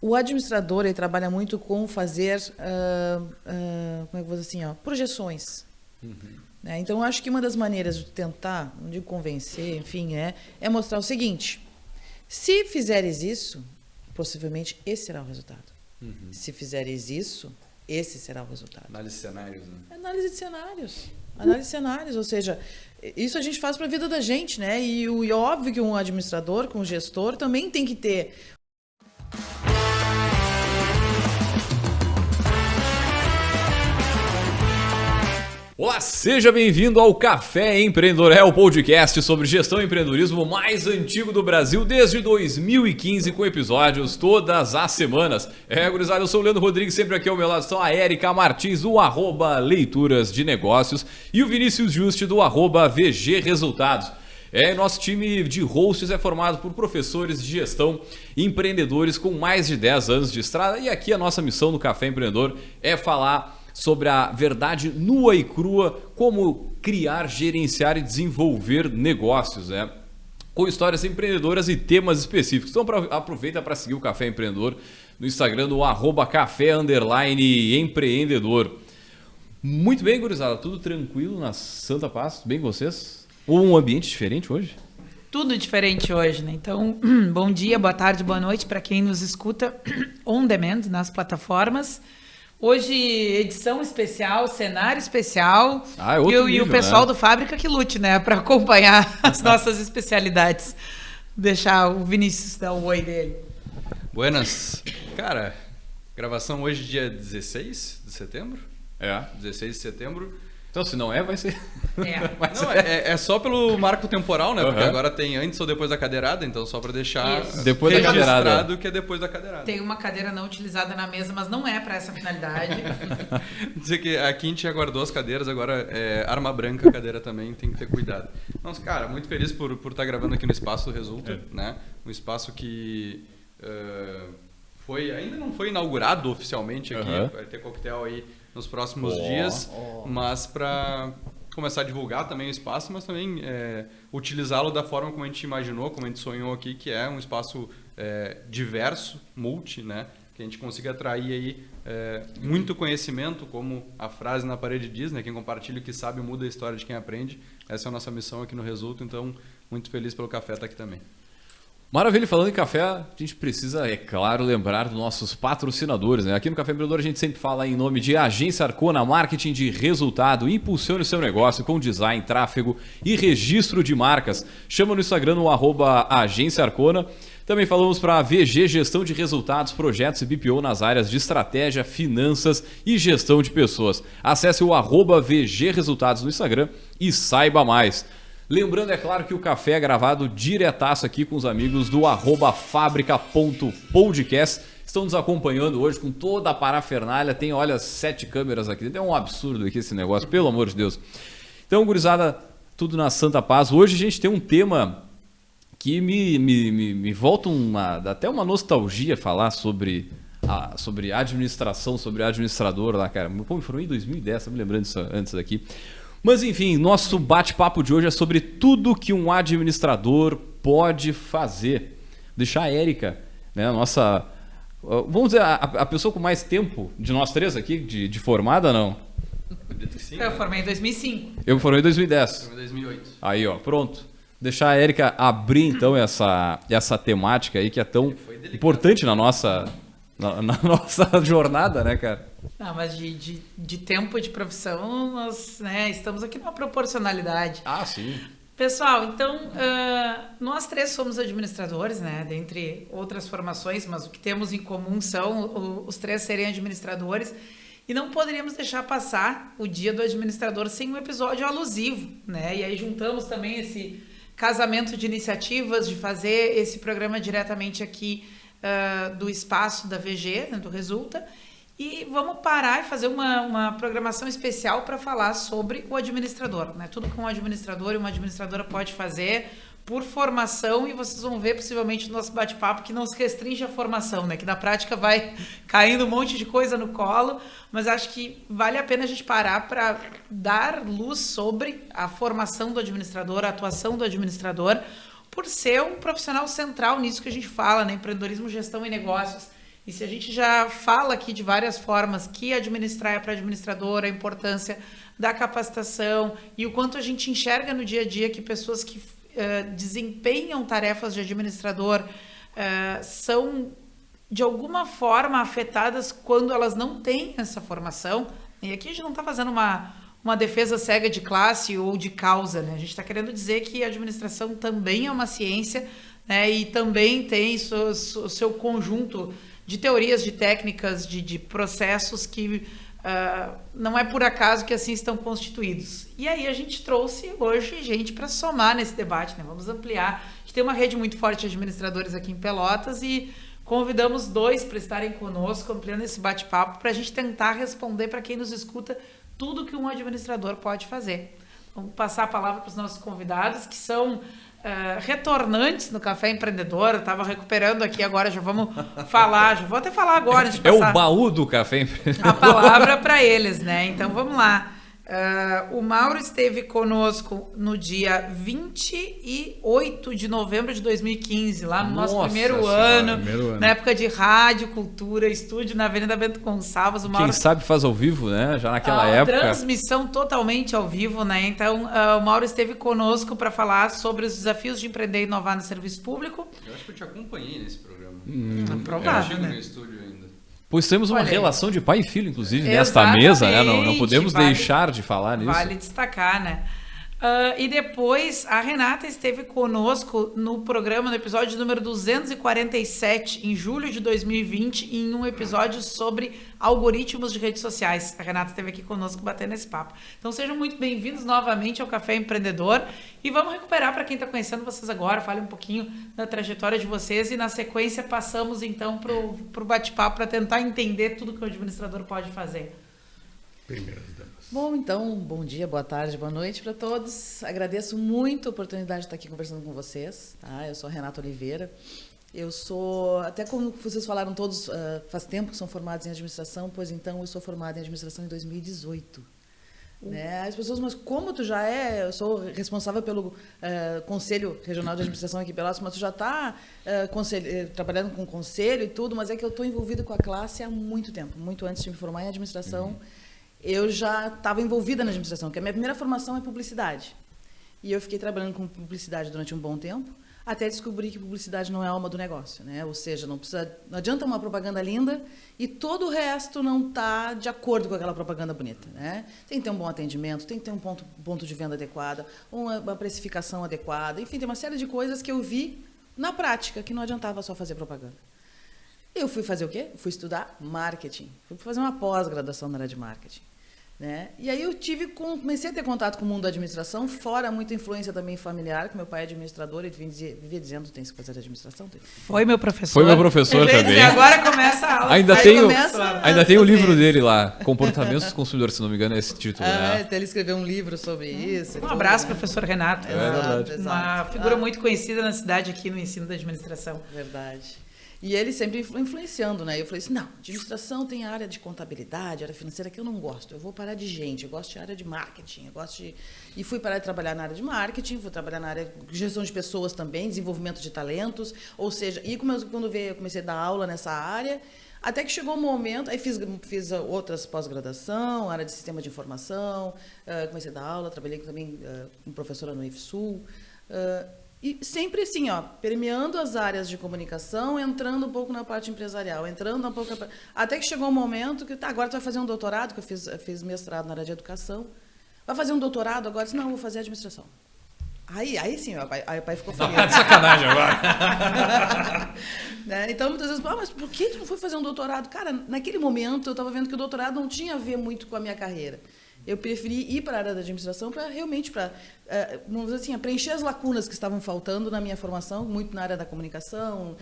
O administrador, ele trabalha muito com fazer, como é que eu vou dizer assim, projeções. Né? Então, eu acho que uma das maneiras de tentar, não digo convencer, enfim, é mostrar o seguinte: se fizeres isso, possivelmente esse será o resultado. Se fizeres isso, esse será o resultado. Análise de cenários, né? Análise de cenários. Análise de cenários, ou seja, isso a gente faz para a vida da gente, né? E óbvio que um administrador, com um gestor, também tem que ter. Olá, seja bem-vindo ao Café Empreendedor, o podcast sobre gestão e empreendedorismo mais antigo do Brasil desde 2015, com episódios todas as semanas. Gurizada, eu sou o Leandro Rodrigues, sempre aqui ao meu lado estão a Érica Martins, do @Leituras de Negócios, e o Vinícius Juste, do @VG Resultados. Nosso time de hosts é formado por professores de gestão e empreendedores com mais de 10 anos de estrada, e aqui a nossa missão no Café Empreendedor é falar sobre a verdade nua e crua, como criar, gerenciar e desenvolver negócios, né? Com histórias empreendedoras e temas específicos. Então aproveita para seguir o Café Empreendedor no Instagram, no @café_empreendedor. Muito bem, gurizada, tudo tranquilo na Santa Paz? Tudo bem com vocês? Ou um ambiente diferente hoje? Tudo diferente hoje, né? Então, bom dia, boa tarde, boa noite para quem nos escuta on demand nas plataformas. Hoje, edição especial, cenário especial, e o pessoal, né, do Fábrica que lute, né, para acompanhar as nossas especialidades. Deixar o Vinícius dar o oi dele. Buenas. Cara, gravação hoje, dia 16 de setembro? 16 de setembro. Então, se não vai ser... É só pelo marco temporal, né? Porque agora tem antes ou depois da cadeirada, então só para deixar depois da cadeirada, que é depois da cadeirada. Tem uma cadeira não utilizada na mesa, mas não é para essa finalidade. Dizer que aqui a gente aguardou as cadeiras, agora é arma branca a cadeira também, tem que ter cuidado. Nossa, cara, muito feliz por estar gravando aqui no Espaço do Resulta, né? Um espaço que ainda não foi inaugurado oficialmente aqui, vai ter coquetel aí nos próximos dias, mas para começar a divulgar também o espaço, mas também utilizá-lo da forma como a gente imaginou, como a gente sonhou aqui, que é um espaço diverso, multi, né? Que a gente consiga atrair aí muito conhecimento, como a frase na parede diz, né? Quem compartilha o que sabe muda a história de quem aprende. Essa é a nossa missão aqui no Resulta, então muito feliz pelo café estar aqui também. Maravilha, falando em café, a gente precisa, é claro, lembrar dos nossos patrocinadores, né? Aqui no Café Empreendedor a gente sempre fala em nome de Agência Arcona, marketing de resultado. Impulsione o seu negócio com design, tráfego e registro de marcas. Chama no Instagram no @Agência Arcona. Também falamos para a VG Gestão de Resultados, projetos e BPO nas áreas de estratégia, finanças e gestão de pessoas. Acesse o @VG Resultados no Instagram e saiba mais. Lembrando, é claro, que o café é gravado diretaço aqui com os amigos do @fabrica.podcast. Estão nos acompanhando hoje com toda a parafernália. Tem, olha, 7 câmeras aqui. É um absurdo aqui esse negócio, pelo amor de Deus. Então, gurizada, tudo na Santa Paz. Hoje a gente tem um tema que me volta até uma nostalgia falar sobre administração, sobre administrador lá, cara. Pô, me formei em 2010, tá me lembrando disso antes daqui. Mas enfim, nosso bate-papo de hoje é sobre tudo que um administrador pode fazer. Deixar a Érica, né, vamos dizer, a pessoa com mais tempo de nós três aqui, de formada, não? Acredito que sim. Eu formei em 2005. Eu formei em 2010. Eu formei em 2008. Aí, ó, pronto. Deixar a Érica abrir, então, essa temática aí que é tão importante na nossa jornada, né, cara? Não, mas de tempo de profissão, nós, né, estamos aqui numa proporcionalidade. Ah, sim. Pessoal, então, nós três somos administradores, né, dentre outras formações, mas o que temos em comum são os três serem administradores, e não poderíamos deixar passar o Dia do Administrador sem um episódio alusivo, né, e aí juntamos também esse casamento de iniciativas, de fazer esse programa diretamente aqui do espaço da VG, né, do Resulta, e vamos parar e fazer uma programação especial para falar sobre o administrador, né? Tudo que um administrador e uma administradora pode fazer por formação, e vocês vão ver possivelmente no nosso bate-papo que não se restringe à formação, né? Que na prática vai caindo um monte de coisa no colo, mas acho que vale a pena a gente parar para dar luz sobre a formação do administrador, a atuação do administrador, por ser um profissional central nisso que a gente fala, né? Empreendedorismo, gestão e negócios. E se a gente já fala aqui de várias formas que administrar é para administrador, a importância da capacitação e o quanto a gente enxerga no dia a dia que pessoas que desempenham tarefas de administrador são de alguma forma afetadas quando elas não têm essa formação. E aqui a gente não está fazendo uma defesa cega de classe ou de causa, né? A gente está querendo dizer que a administração também é uma ciência, né? E também tem o seu conjunto de teorias, de técnicas, de processos que não é por acaso que assim estão constituídos. E aí a gente trouxe hoje gente para somar nesse debate, né? Vamos ampliar. A gente tem uma rede muito forte de administradores aqui em Pelotas e convidamos 2 para estarem conosco, ampliando esse bate-papo, para a gente tentar responder para quem nos escuta tudo que um administrador pode fazer. Vamos passar a palavra para os nossos convidados, que são retornantes no Café Empreendedor. Eu estava recuperando aqui agora, já vamos falar, já vou até falar agora. É o baú do Café Empreendedor. A palavra para eles, né? Então vamos lá. O Mauro esteve conosco no dia 28 de novembro de 2015, lá no nosso primeiro ano, na época de rádio, cultura, estúdio na Avenida Bento Gonçalves. O Mauro... Quem sabe faz ao vivo, né? Já naquela época. Transmissão totalmente ao vivo, né? Então, o Mauro esteve conosco para falar sobre os desafios de empreender e inovar no serviço público. Eu acho que eu te acompanhei nesse programa. Provável, né? No estúdio ainda. Pois temos uma relação de pai e filho, inclusive, nesta mesa, né? Não podemos deixar de falar nisso. Vale destacar, né? E depois a Renata esteve conosco no programa, no episódio número 247, em julho de 2020, em um episódio sobre algoritmos de redes sociais. A Renata esteve aqui conosco batendo esse papo. Então sejam muito bem-vindos novamente ao Café Empreendedor e vamos recuperar para quem está conhecendo vocês agora, fale um pouquinho da trajetória de vocês e na sequência passamos então para o bate-papo para tentar entender tudo que o administrador pode fazer. Primeiras damas. Bom, então, bom dia, boa tarde, boa noite para todos. Agradeço muito a oportunidade de estar aqui conversando com vocês. Tá? Eu sou a Renata Oliveira. Eu sou, até como vocês falaram todos, faz tempo que são formados em administração, pois então eu sou formada em administração em 2018. Né? As pessoas, mas como tu já é? Eu sou responsável pelo Conselho Regional de Administração aqui em Pelotas, mas tu já está trabalhando com conselho e tudo, mas é que eu estou envolvida com a classe há muito tempo, muito antes de me formar em administração. Eu já estava envolvida na administração, porque a minha primeira formação é publicidade. E eu fiquei trabalhando com publicidade durante um bom tempo, até descobrir que publicidade não é a alma do negócio, né? Ou seja, não adianta uma propaganda linda e todo o resto não está de acordo com aquela propaganda bonita, né? Tem que ter um bom atendimento, tem que ter um ponto de venda adequado, uma precificação adequada, enfim, tem uma série de coisas que eu vi na prática, que não adiantava só fazer propaganda. Eu fui fazer o quê? Fui estudar marketing. Fui fazer uma pós-graduação na área de marketing. Né? E aí eu comecei a ter contato com o mundo da administração, fora muita influência também familiar, que meu pai é administrador, ele vivia dizendo, tem que fazer administração. Foi meu professor. Foi meu professor também. E agora começa a aula. Ainda tem o livro dele lá, Comportamentos dos Consumidores, se não me engano é esse título. Né? Até ele escreveu um livro sobre isso. Um abraço, professor Renato. Exato. Uma figura muito conhecida na cidade aqui no ensino da administração. Verdade. E ele sempre influenciando, né? Eu falei assim, não, administração tem área de contabilidade, área financeira que eu não gosto. Eu vou parar de gente, eu gosto de área de marketing, E fui parar de trabalhar na área de marketing, fui trabalhar na área de gestão de pessoas também, desenvolvimento de talentos, ou seja, e quando eu comecei a dar aula nessa área, até que chegou um momento, aí fiz outras pós-graduação, área de sistema de informação, comecei a dar aula, trabalhei também como professora no IFSUL, e sempre assim, ó, permeando as áreas de comunicação, entrando um pouco na parte empresarial, entrando um pouco até que chegou um momento que, agora tu vai fazer um doutorado, que eu fiz mestrado na área de educação, vai fazer um doutorado agora? Eu disse, não, eu vou fazer administração. Aí sim, aí o pai ficou feliz. Tá de sacanagem agora. Né? Então, muitas vezes, mas por que tu não foi fazer um doutorado? Cara, naquele momento eu estava vendo que o doutorado não tinha a ver muito com a minha carreira. Eu preferi ir para a área da administração para realmente, vamos dizer assim, preencher as lacunas que estavam faltando na minha formação, muito na área da comunicação,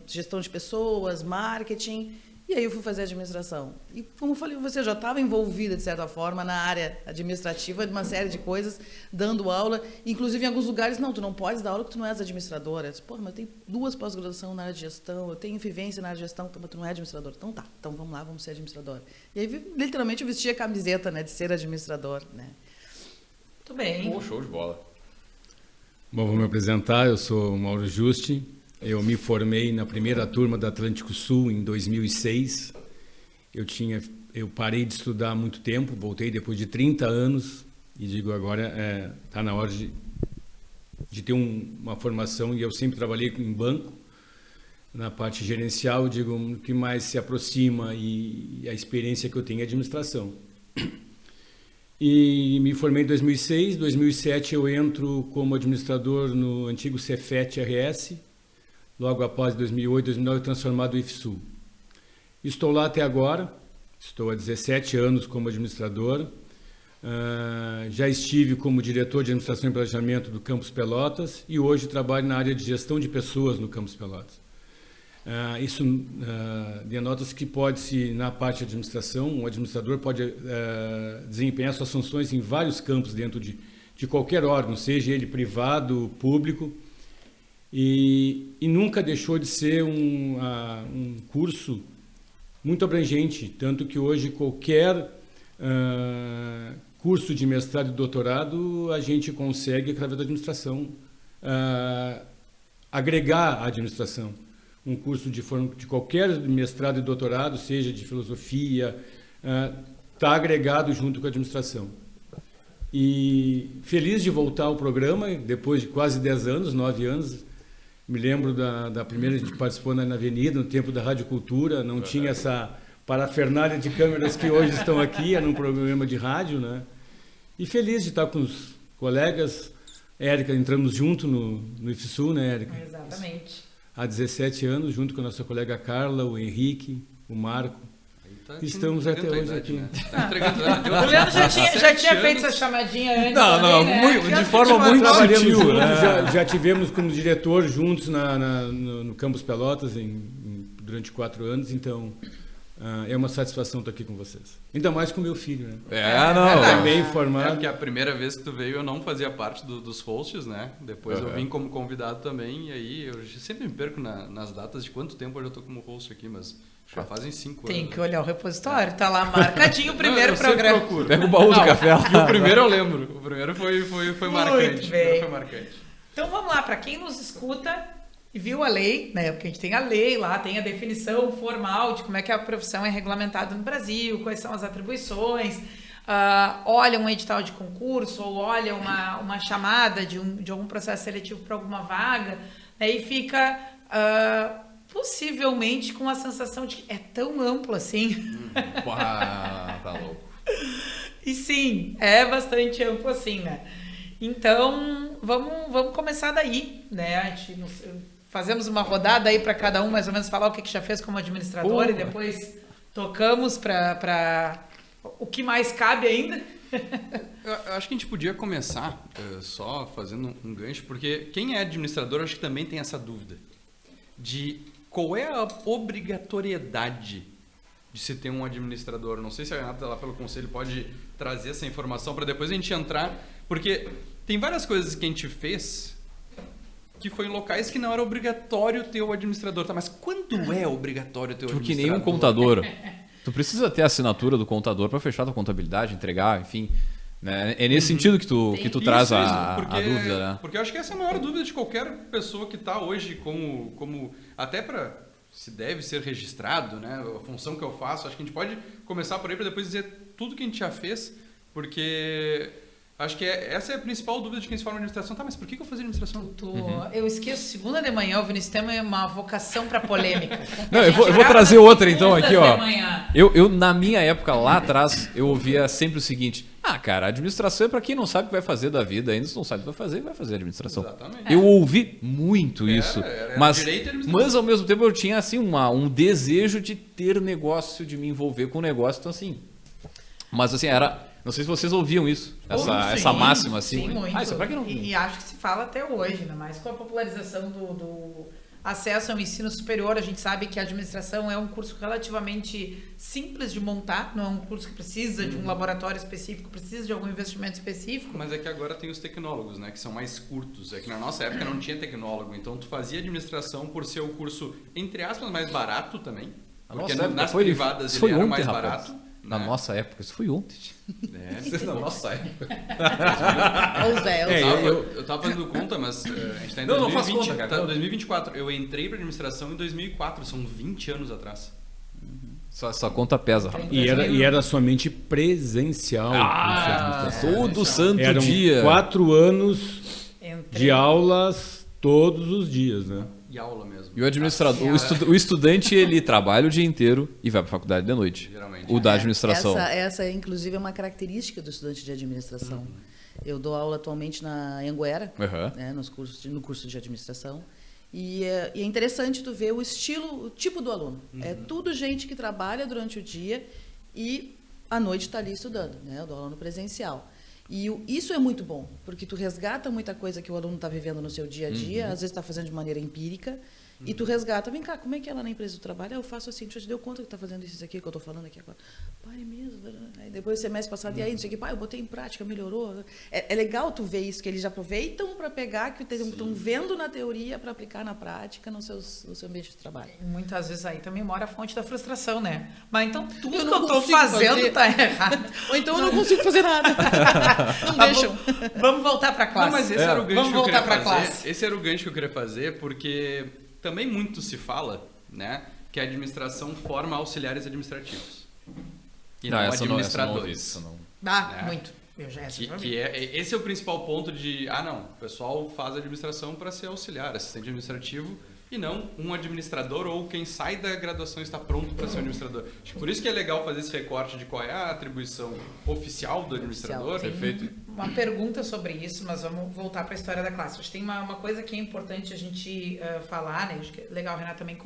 gestão de pessoas, marketing. E aí eu fui fazer administração. E como eu falei, você já estava envolvida, de certa forma, na área administrativa, de uma série de coisas, dando aula. Inclusive, em alguns lugares, não, tu não podes dar aula porque tu não és administradora. Eu disse, mas eu tenho 2 pós-graduações na área de gestão, eu tenho vivência na área de gestão, mas tu não é administrador. Então tá, então vamos lá, vamos ser administrador. E aí, literalmente, eu vestia a camiseta, né, de ser administrador. Né? Muito bem. Show de bola. Bom, vou me apresentar, eu sou o Mauro Justi, Eu me formei na primeira turma da Atlântico Sul em 2006. Eu parei de estudar há muito tempo, voltei depois de 30 anos e digo agora está na hora de ter uma formação, e eu sempre trabalhei em banco, na parte gerencial, digo, o que mais se aproxima e a experiência que eu tenho é administração. E me formei em 2006, 2007 eu entro como administrador no antigo Cefet RS, logo após 2008, 2009 transformado em IFSU. Estou lá até agora, estou há 17 anos como administrador, já estive como diretor de administração e planejamento do Campus Pelotas e hoje trabalho na área de gestão de pessoas no Campus Pelotas. Isso denota-se que pode-se, na parte de administração, o administrador pode desempenhar suas funções em vários campos dentro de qualquer órgão, seja ele privado, público, e nunca deixou de ser um curso muito abrangente, tanto que hoje qualquer curso de mestrado e doutorado a gente consegue, através da administração, agregar a administração. Um curso de qualquer mestrado e doutorado, seja de filosofia, está agregado junto com a administração. E feliz de voltar ao programa, depois de quase 10 anos, 9 anos. Me lembro da primeira que a gente participou na Avenida, no tempo da Rádio Cultura, não tinha essa parafernália de câmeras que hoje estão aqui, era um programa de rádio, né? E feliz de estar com os colegas. Érica, entramos junto no IFSU, né, Érica? Exatamente. Há 17 anos, junto com a nossa colega Carla, o Henrique, o Marco. Estamos até hoje aqui. Né? O Leandro já tinha feito essa chamadinha antes. Não, né? de forma muito sutil. Já tivemos como diretor juntos no Campus Pelotas durante 4 anos, então é uma satisfação estar aqui com vocês. Ainda mais com meu filho, né? Também formado. Porque a primeira vez que tu veio eu não fazia parte dos hosts, né? Depois eu vim como convidado também, e aí eu sempre me perco nas datas de quanto tempo eu já estou como host aqui, mas já fazem 5 anos. Tem que olhar o repositório, tá lá marcadinho o primeiro programa. Pega o baú do café. E o primeiro eu lembro, o primeiro foi marcante. Bem. Foi marcante. Então vamos lá, para quem nos escuta e viu a lei, né? Porque a gente tem a lei lá, tem a definição formal de como é que a profissão é regulamentada no Brasil, quais são as atribuições, olha um edital de concurso ou olha uma chamada de algum processo seletivo para alguma vaga, né? E fica possivelmente com a sensação de que é tão amplo assim. Tá louco. E sim, é bastante amplo assim, né? Então, vamos começar daí, né? A gente fazemos uma rodada aí para cada um mais ou menos falar o que já fez como administrador e depois tocamos para o que mais cabe ainda. Eu acho que a gente podia começar só fazendo um gancho, porque quem é administrador acho que também tem essa dúvida de qual é a obrigatoriedade de se ter um administrador. Não sei se a Renata lá pelo conselho pode trazer essa informação para depois a gente entrar, porque tem várias coisas que a gente fez que foi em locais que não era obrigatório ter o administrador. Tá, mas quando é obrigatório ter o administrador? Porque nem um contador. Tu precisa ter a assinatura do contador para fechar a tua contabilidade, entregar, enfim. Né? É nesse sentido que tu traz a dúvida, né? Porque eu acho que essa é a maior dúvida de qualquer pessoa que está hoje como até para se deve ser registrado, né? A função que eu faço. Acho que a gente pode começar por aí para depois dizer tudo que a gente já fez, porque acho que essa é a principal dúvida de quem se forma em administração. Tá, mas por que eu fazia administração? Eu esqueço, segunda de manhã, o Vinícius tem uma vocação para polêmica. Não, eu vou trazer outra então aqui, ó. Eu, na minha época, lá atrás, eu ouvia sempre o seguinte: cara, a administração é para quem não sabe o que vai fazer da vida ainda. Se não sabe o que vai fazer a administração. Exatamente. Eu ouvi muito isso. Mas ao mesmo tempo eu tinha assim, um desejo de ter negócio, de me envolver com negócio. Então assim, mas assim, não sei se vocês ouviam isso, essa máxima assim. Sim, muito. Isso é pra quem não... E acho que se fala até hoje, né? Mas com a popularização do acesso ao ensino superior, a gente sabe que a administração é um curso relativamente simples de montar, não é um curso que precisa de um laboratório específico, precisa de algum investimento específico. Mas é que agora tem os tecnólogos, né? Que são mais curtos. É que na nossa época não tinha tecnólogo, então tu fazia administração por ser o curso, entre aspas, mais barato também. Porque nas privadas ele era mais barato. Na nossa época, isso foi ontem. Na nossa época. Eu tava fazendo conta, mas a gente tá em 2020, não faz conta, cara. Tá em 2024. Eu entrei pra administração em 2004, são 20 anos atrás. Essa conta pesa. E era somente presencial. Todo santo Eram dia. 4 anos de aulas todos os dias, né? E aula mesmo. E o administrador, o estudante, ele trabalha o dia inteiro e vai para a faculdade de noite. Geralmente. O da administração. Essa, inclusive, é uma característica do estudante de administração. Eu dou aula atualmente na Anhanguera, né, no curso de administração. E é interessante tu ver o tipo do aluno. É tudo gente que trabalha durante o dia e à noite está ali estudando, né? Eu dou aula no presencial. E isso é muito bom, porque tu resgata muita coisa que o aluno está vivendo no seu dia a dia, às vezes está fazendo de maneira empírica, e tu resgata, vem cá, como é que é lá na empresa do trabalho? Eu faço assim, tu já te deu conta que está fazendo isso aqui que eu estou falando aqui agora? Pai, mesmo. Aí depois do semestre passado, e aí, não sei o que, pai, eu botei em prática, melhorou. É legal tu ver isso, que eles aproveitam para pegar, que estão vendo na teoria para aplicar na prática no seu ambiente de trabalho. E muitas vezes aí também mora a fonte da frustração, né? Mas então tudo que eu estou fazendo tá errado. Ou então eu não consigo fazer nada. Não deixam. Vamos voltar para a classe. Não, mas esse era o gancho Vamos que eu voltar queria para a fazer. classe. Esse era o gancho que eu queria fazer, porque também muito se fala, né, que a administração forma auxiliares administrativos. E não administradores. Muito. Eu já Esse é o principal ponto de, o pessoal faz administração para ser auxiliar, assistente administrativo, e não um administrador ou quem sai da graduação está pronto para ser um administrador. Acho que por isso que é legal fazer esse recorte de qual é a atribuição oficial do administrador. Perfeito. Uma pergunta sobre isso, mas vamos voltar para a história da classe. Acho que tem uma coisa que é importante a gente falar, né? Acho que é legal, Renata, também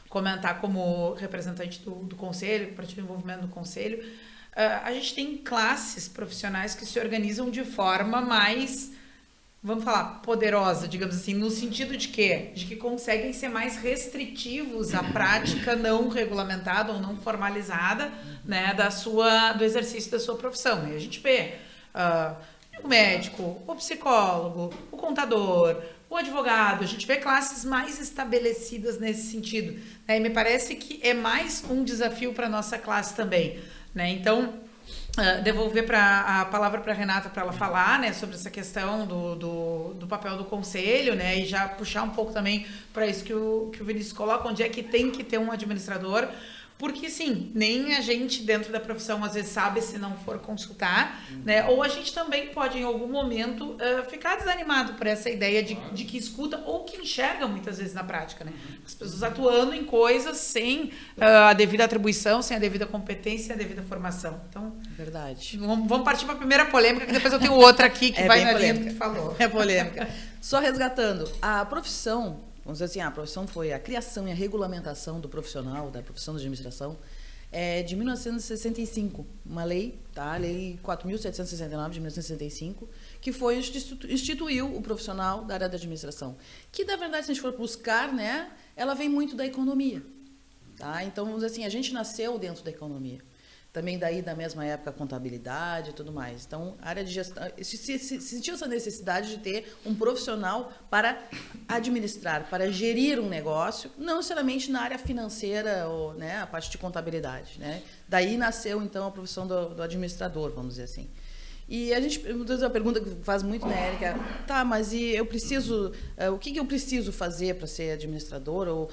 comentar como representante do Conselho, partido de envolvimento do Conselho. A gente tem classes profissionais que se organizam de forma mais, vamos falar, poderosa, digamos assim, no sentido de quê? De que conseguem ser mais restritivos à prática não regulamentada ou não formalizada, né, do exercício da sua profissão. E a gente vê o médico, o psicólogo, o contador, o advogado, a gente vê classes mais estabelecidas nesse sentido. Né? E me parece que é mais um desafio para a nossa classe também. Né? Então, devolver a palavra para a Renata para ela falar, né, sobre essa questão do papel do conselho, né, e já puxar um pouco também para isso que o Vinícius coloca, onde é que tem que ter um administrador, porque sim, nem a gente dentro da profissão às vezes sabe se não for consultar, né, ou a gente também pode em algum momento ficar desanimado por essa ideia de que escuta ou que enxerga muitas vezes na prática, né, as pessoas atuando em coisas sem a devida atribuição, sem a devida competência, sem a devida formação. Então, verdade. Vamos partir para a primeira polêmica, que depois eu tenho outra aqui que vai na linha do que falou. É polêmica. Só resgatando, a profissão, vamos dizer assim, a profissão foi a criação e a regulamentação do profissional, da profissão de administração, de 1965, uma lei, tá? Lei 4.769 de 1965, que foi instituiu o profissional da área da administração, que na verdade, se a gente for buscar, né, ela vem muito da economia, tá? Então, vamos dizer assim, a gente nasceu dentro da economia. Também daí, da mesma época, a contabilidade e tudo mais. Então, a área de gestão... Se sentiu essa necessidade de ter um profissional para administrar, para gerir um negócio, não necessariamente na área financeira ou, né, a parte de contabilidade, né? Daí nasceu, então, a profissão do administrador, vamos dizer assim. E a gente, uma pergunta que faz muito, né, Érica? Tá, mas e eu preciso... o que eu preciso fazer para ser administrador?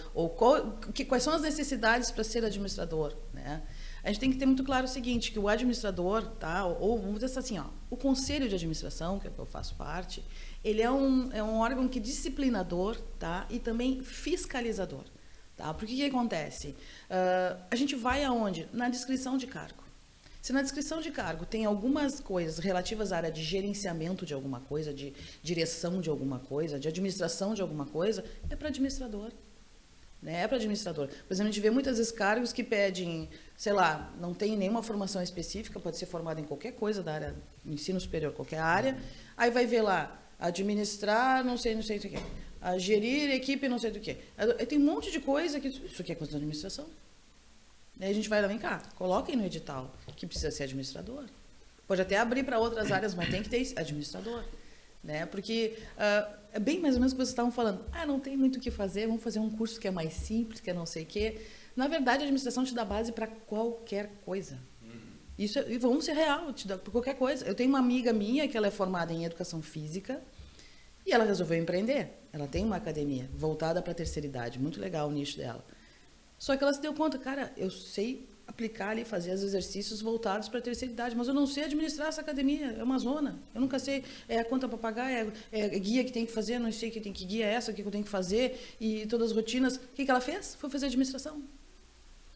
Quais são as necessidades para ser administrador, né? A gente tem que ter muito claro o seguinte, que o administrador, tá, ou vamos dizer assim, o conselho de administração, que é o que eu faço parte, ele é um órgão que é disciplinador, tá, e também fiscalizador. Tá? Porque o que acontece? A gente vai aonde? Na descrição de cargo. Se na descrição de cargo tem algumas coisas relativas à área de gerenciamento de alguma coisa, de direção de alguma coisa, de administração de alguma coisa, é para administrador. Né? É para administrador. Por exemplo, a gente vê muitas vezes cargos que pedem, sei lá, não tem nenhuma formação específica, pode ser formado em qualquer coisa da área do ensino superior, qualquer área, aí vai ver lá, administrar, não sei o que, a gerir equipe, não sei do que. Tem um monte de coisa que isso aqui é coisa da administração. Aí a gente vai lá, vem cá, coloquem no edital que precisa ser administrador. Pode até abrir para outras áreas, mas tem que ter administrador. Né? Porque é bem mais ou menos o que vocês estavam falando. Não tem muito o que fazer, vamos fazer um curso que é mais simples, que é não sei o quê. Na verdade, a administração te dá base para qualquer coisa. Isso e vamos ser real, te dá por qualquer coisa. Eu tenho uma amiga minha que ela é formada em educação física e ela resolveu empreender. Ela tem uma academia voltada para a terceira idade, muito legal o nicho dela. Só que ela se deu conta, cara, eu sei aplicar ali, fazer os exercícios voltados para a terceira idade, mas eu não sei administrar essa academia, é uma zona. Eu nunca sei, a conta para pagar, é guia que tem que fazer, não sei que guia é essa, o que eu tenho que fazer, e todas as rotinas. O que ela fez? Foi fazer administração.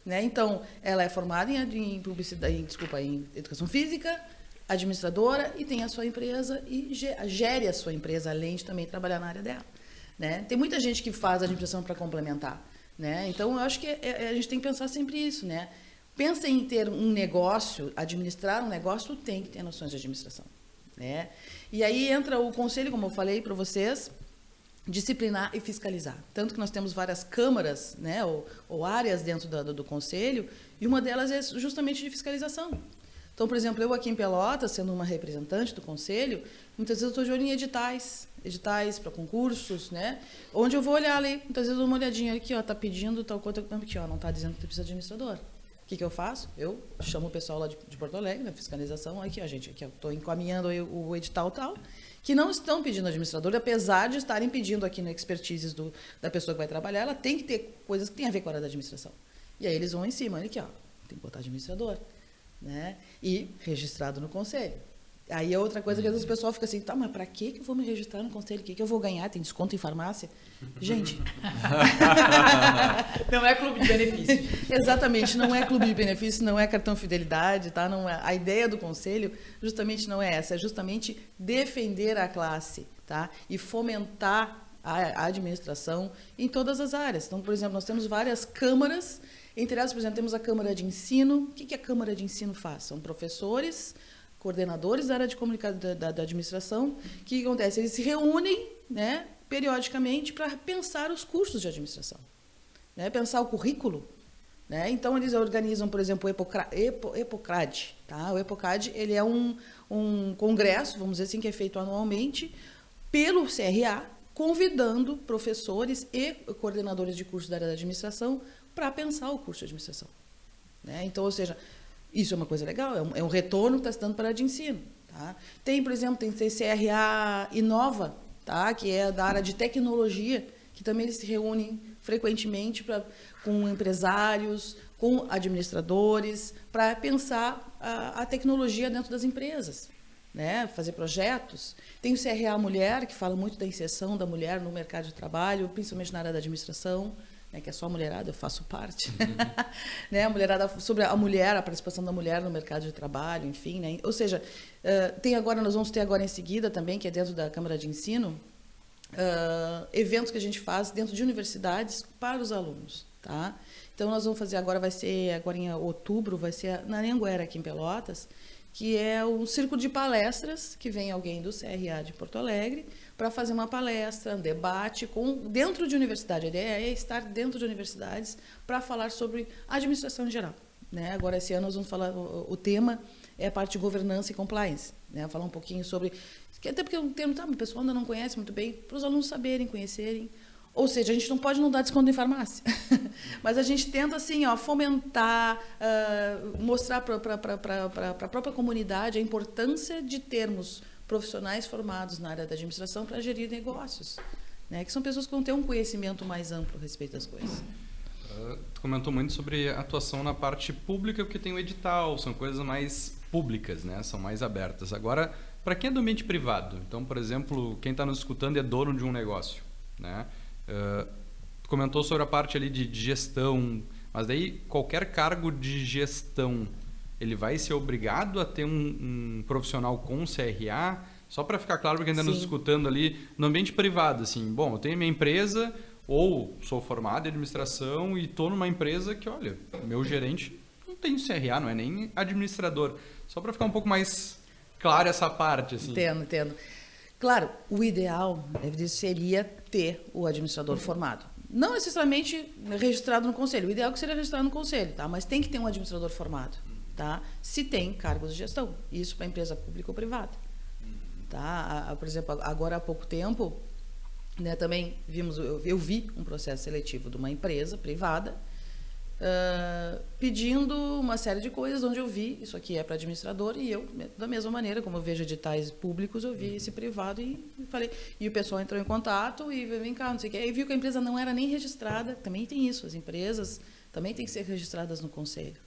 Né? Então, ela é formada em publicidade, em educação física, administradora, e tem a sua empresa e gere a sua empresa, além de também trabalhar na área dela. Né? Tem muita gente que faz administração para complementar. Né? Então, eu acho que a gente tem que pensar sempre isso. Né? Pensa em ter um negócio, administrar um negócio, tem que ter noções de administração. Né? E aí entra o conselho, como eu falei para vocês, disciplinar e fiscalizar. Tanto que nós temos várias câmaras, né, ou áreas dentro do conselho, e uma delas é justamente de fiscalização. Então, por exemplo, eu aqui em Pelotas, sendo uma representante do conselho, muitas vezes eu estou de olho em editais para concursos, né, onde eu vou olhar ali, muitas vezes eu dou uma olhadinha aqui, está pedindo tal coisa, aqui, não está dizendo que precisa de administrador. O que eu faço? Eu chamo o pessoal lá de Porto Alegre, na fiscalização, aqui, gente, aqui eu estou encaminhando o edital tal, que não estão pedindo administrador, apesar de estarem pedindo aqui na expertise da pessoa que vai trabalhar, ela tem que ter coisas que tem a ver com a área da administração. E aí eles vão em cima, olha aqui, tem que botar administrador, né? E registrado no conselho. Aí é outra coisa que às vezes o pessoal fica assim, tá, mas para que eu vou me registrar no conselho? O que eu vou ganhar? Tem desconto em farmácia? Gente... Não é clube de benefício. Exatamente, não é clube de benefício, não é cartão fidelidade, tá? Não é, a ideia do conselho justamente não é essa, é justamente defender a classe, tá? E fomentar a administração em todas as áreas. Então, por exemplo, nós temos várias câmaras, entre elas, por exemplo, temos a Câmara de Ensino. O que a Câmara de Ensino faz? São professores, coordenadores da área de comunicação da administração. O que acontece? Eles se reúnem, né, periodicamente para pensar os cursos de administração, né, pensar o currículo. Né? Então, eles organizam, por exemplo, o EPOCRAD. Tá? O EPOCRAD ele é um congresso, vamos dizer assim, que é feito anualmente pelo CRA, convidando professores e coordenadores de cursos da área da administração para pensar o curso de administração. Né? Então, ou seja, isso é uma coisa legal, é um retorno que está se dando para a área de ensino. Tá? Tem, por exemplo, tem CRA Inova, tá? Que é da área de tecnologia, que também eles se reúnem frequentemente com empresários, com administradores, para pensar a tecnologia dentro das empresas, né? Fazer projetos. Tem o CRA Mulher, que fala muito da inserção da mulher no mercado de trabalho, principalmente na área da administração, né, que é só a mulherada, eu faço parte. Né, a mulherada, sobre a mulher, a participação da mulher no mercado de trabalho, enfim. Né? Ou seja, nós vamos ter agora em seguida também, que é dentro da Câmara de Ensino, eventos que a gente faz dentro de universidades para os alunos. Tá? Então, nós vamos fazer agora em outubro, vai ser na Anhanguera, aqui em Pelotas, que é um círculo de palestras, que vem alguém do CRA de Porto Alegre para fazer uma palestra, um debate dentro de universidade. A ideia é estar dentro de universidades para falar sobre administração em geral. Né? Agora, esse ano, nós vamos falar, o tema é a parte de governança e compliance. Né? Falar um pouquinho sobre... Até porque o termo, o pessoal ainda não conhece muito bem, para os alunos saberem, conhecerem. Ou seja, a gente não pode não dar desconto em farmácia, mas a gente tenta assim, fomentar, mostrar para a própria comunidade a importância de termos profissionais formados na área da administração para gerir negócios, né? Que são pessoas que vão ter um conhecimento mais amplo a respeito das coisas. Tu comentou muito sobre a atuação na parte pública, porque tem o edital, são coisas mais públicas, né? São mais abertas. Agora, para quem é do ambiente privado, então, por exemplo, quem está nos escutando é dono de um negócio, né? Tu comentou sobre a parte ali de gestão, mas daí qualquer cargo de gestão, ele vai ser obrigado a ter um profissional com CRA? Só para ficar claro para quem está nos escutando ali, no ambiente privado, assim, bom, eu tenho minha empresa, ou sou formado em administração e estou numa empresa que, olha, meu gerente não tem CRA, não é nem administrador. Só para ficar um pouco mais claro essa parte. Assim. Entendo. Claro, o ideal seria ter o administrador formado. Não necessariamente registrado no conselho. O ideal é que seria registrado no conselho, tá? Mas tem que ter um administrador formado, tá? Se tem cargos de gestão. Isso para empresa pública ou privada. Tá? Por exemplo, agora há pouco tempo, né, também eu vi um processo seletivo de uma empresa privada pedindo uma série de coisas onde eu vi, isso aqui é para administrador, e eu, da mesma maneira, como eu vejo editais públicos, eu vi esse privado e falei, e o pessoal entrou em contato e vem cá, não sei o que, aí viu que a empresa não era nem registrada, também tem isso, as empresas também têm que ser registradas no conselho,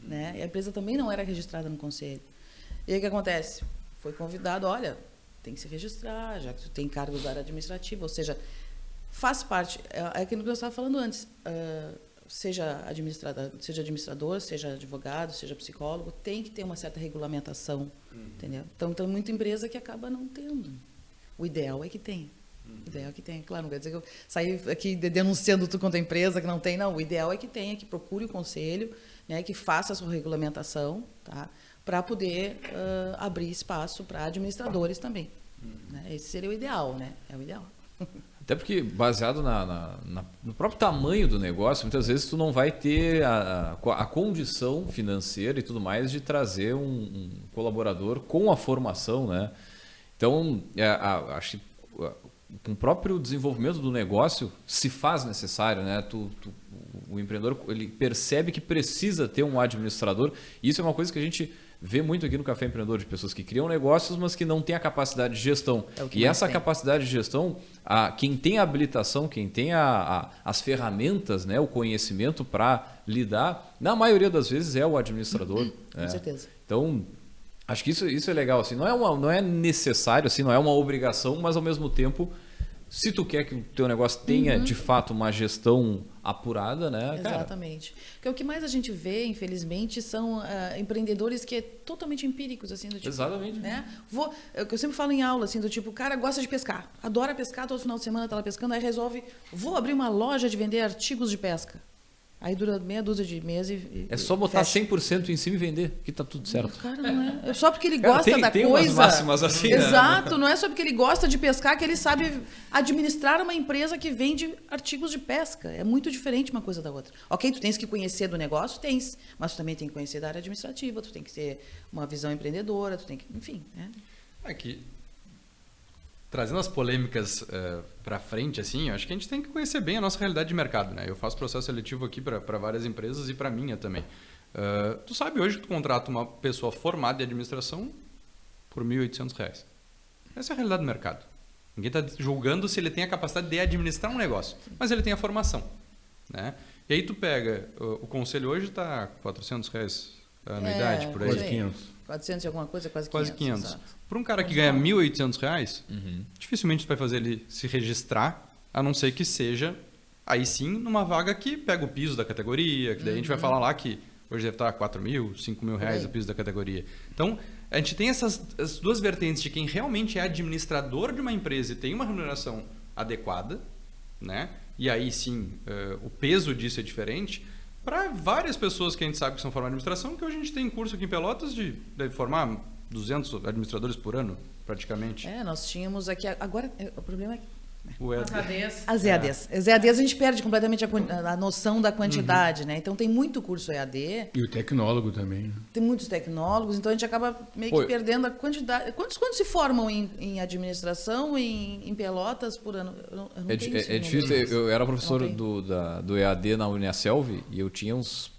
né? E a empresa também não era registrada no conselho. E aí o que acontece? Foi convidado, olha, tem que se registrar, já que tu tem cargo da área administrativa, ou seja, faz parte, é aquilo que eu estava falando antes, seja administrador, seja advogado, seja psicólogo, tem que ter uma certa regulamentação, entendeu? Então, tem muita empresa que acaba não tendo. O ideal é que tenha. O ideal é que tenha. Claro, não quer dizer que eu saí aqui denunciando tudo quanto a empresa que não tem, não. O ideal é que tenha, que procure o conselho, né, que faça a sua regulamentação, tá? Para poder abrir espaço para administradores também. Né? Esse seria o ideal, né? É o ideal. Até porque, baseado no próprio tamanho do negócio, muitas vezes tu não vai ter a condição financeira e tudo mais de trazer um colaborador com a formação, né? Então, acho que com o próprio desenvolvimento do negócio se faz necessário, né? O empreendedor, ele percebe que precisa ter um administrador, e isso é uma coisa que a gente vê muito aqui no Café Empreendedor, de pessoas que criam negócios, mas que não têm a capacidade de gestão. E essa capacidade de gestão, quem tem a habilitação, quem tem as ferramentas, né, o conhecimento para lidar, na maioria das vezes é o administrador. Com certeza. Então, acho que isso é legal. Assim, não é necessário, assim, não é uma obrigação, mas ao mesmo tempo, se tu quer que o teu negócio tenha, de fato, uma gestão apurada, né? Exatamente. Porque o que mais a gente vê, infelizmente, são empreendedores que é totalmente empíricos, assim, do tipo... Exatamente. Né? É o que eu sempre falo em aula, assim, do tipo, o cara gosta de pescar, adora pescar, todo final de semana tá lá pescando, aí resolve, vou abrir uma loja de vender artigos de pesca. Aí dura meia dúzia de meses e é só botar fecha. 100% em cima e vender, que tá tudo certo. Cara, não é só porque ele gosta da tem coisa. Umas máximas assim, Exato, né? não é só porque ele gosta de pescar que ele sabe administrar uma empresa que vende artigos de pesca. É muito diferente uma coisa da outra. Ok, tu tens que conhecer do negócio, mas tu também tem que conhecer da área administrativa, tu tem que ter uma visão empreendedora, tu tem que, enfim, né? Que trazendo as polêmicas para frente, assim, eu acho que a gente tem que conhecer bem a nossa realidade de mercado, né? Eu faço processo seletivo aqui para várias empresas e para minha também. Tu sabe hoje que tu contrata uma pessoa formada em administração por R$ 1.800. Essa é a realidade do mercado. Ninguém está julgando se ele tem a capacidade de administrar um negócio, mas ele tem a formação, né? E aí tu pega, o conselho hoje está R$ 400 a anuidade, por aí. Quase 500. 400 e alguma coisa, quase 500. Para um cara que ganha R$ 1.800, dificilmente tu vai fazer ele se registrar, a não ser que seja, aí sim, numa vaga que pega o piso da categoria, que daí a gente vai falar lá que hoje deve estar R$ 4.000, R$ 5.000 o piso da categoria. Então, a gente tem as duas vertentes de quem realmente é administrador de uma empresa e tem uma remuneração adequada, né? E aí sim, o peso disso é diferente, para várias pessoas que a gente sabe que são formadas em administração, que hoje a gente tem curso aqui em Pelotas de formar 200 administradores por ano, praticamente. Nós tínhamos aqui... Agora, o problema é... As EADs. As EADs a gente perde completamente a noção da quantidade, né? Então tem muito curso EAD. E o tecnólogo também. Né? Tem muitos tecnólogos, então a gente acaba meio que perdendo a quantidade. Quantos se formam em administração em Pelotas por ano? Eu não tenho isso, difícil. Eu era professor do EAD na Uniaselv e eu tinha uns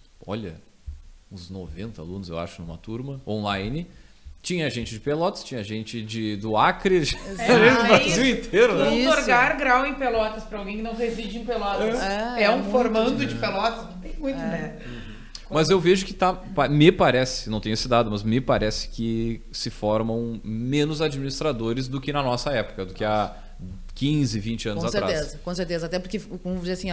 90 alunos, eu acho, numa turma, online. Tinha gente de Pelotas, tinha gente do Acre, do Brasil inteiro. Né? Otorgar grau em Pelotas para alguém que não reside em Pelotas. É um formando de Pelotas, não tem muito, né? Mas eu vejo que me parece, não tenho esse dado, mas me parece que se formam menos administradores do que na nossa época, do que há 15, 20 anos atrás. Com certeza. Até porque, vamos dizer assim,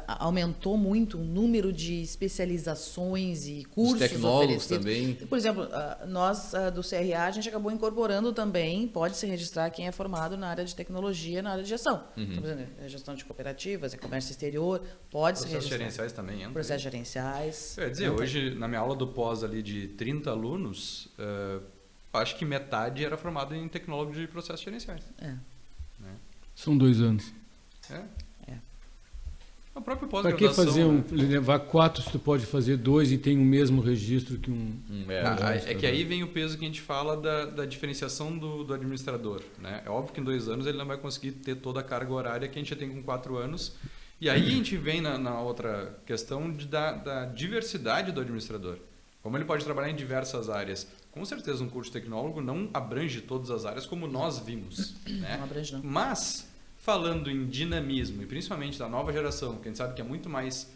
aumentou muito o número de especializações e cursos oferecidos. Os tecnólogos também. Por exemplo, nós do CRA, a gente acabou incorporando também, pode se registrar quem é formado na área de tecnologia, na área de gestão. Então, por exemplo, gestão de cooperativas, comércio exterior, pode se registrar. Processos gerenciais também entra. Processos gerenciais. Quer dizer, hoje, na minha aula do pós ali de 30 alunos, acho que metade era formado em tecnólogo de processos gerenciais. São 2 anos. O próprio Para que fazer levar 4 se tu pode fazer 2 e tem o mesmo registro que um... É que aí vem o peso que a gente fala da diferenciação do administrador, né? É óbvio que em 2 anos ele não vai conseguir ter toda a carga horária que a gente já tem com 4 anos E aí a gente vem na outra questão da diversidade do administrador. Como ele pode trabalhar em diversas áreas. Com certeza um curso tecnólogo não abrange todas as áreas como nós vimos. Né? Não abrange, não. Mas, falando em dinamismo, e principalmente da nova geração, que a gente sabe que é muito mais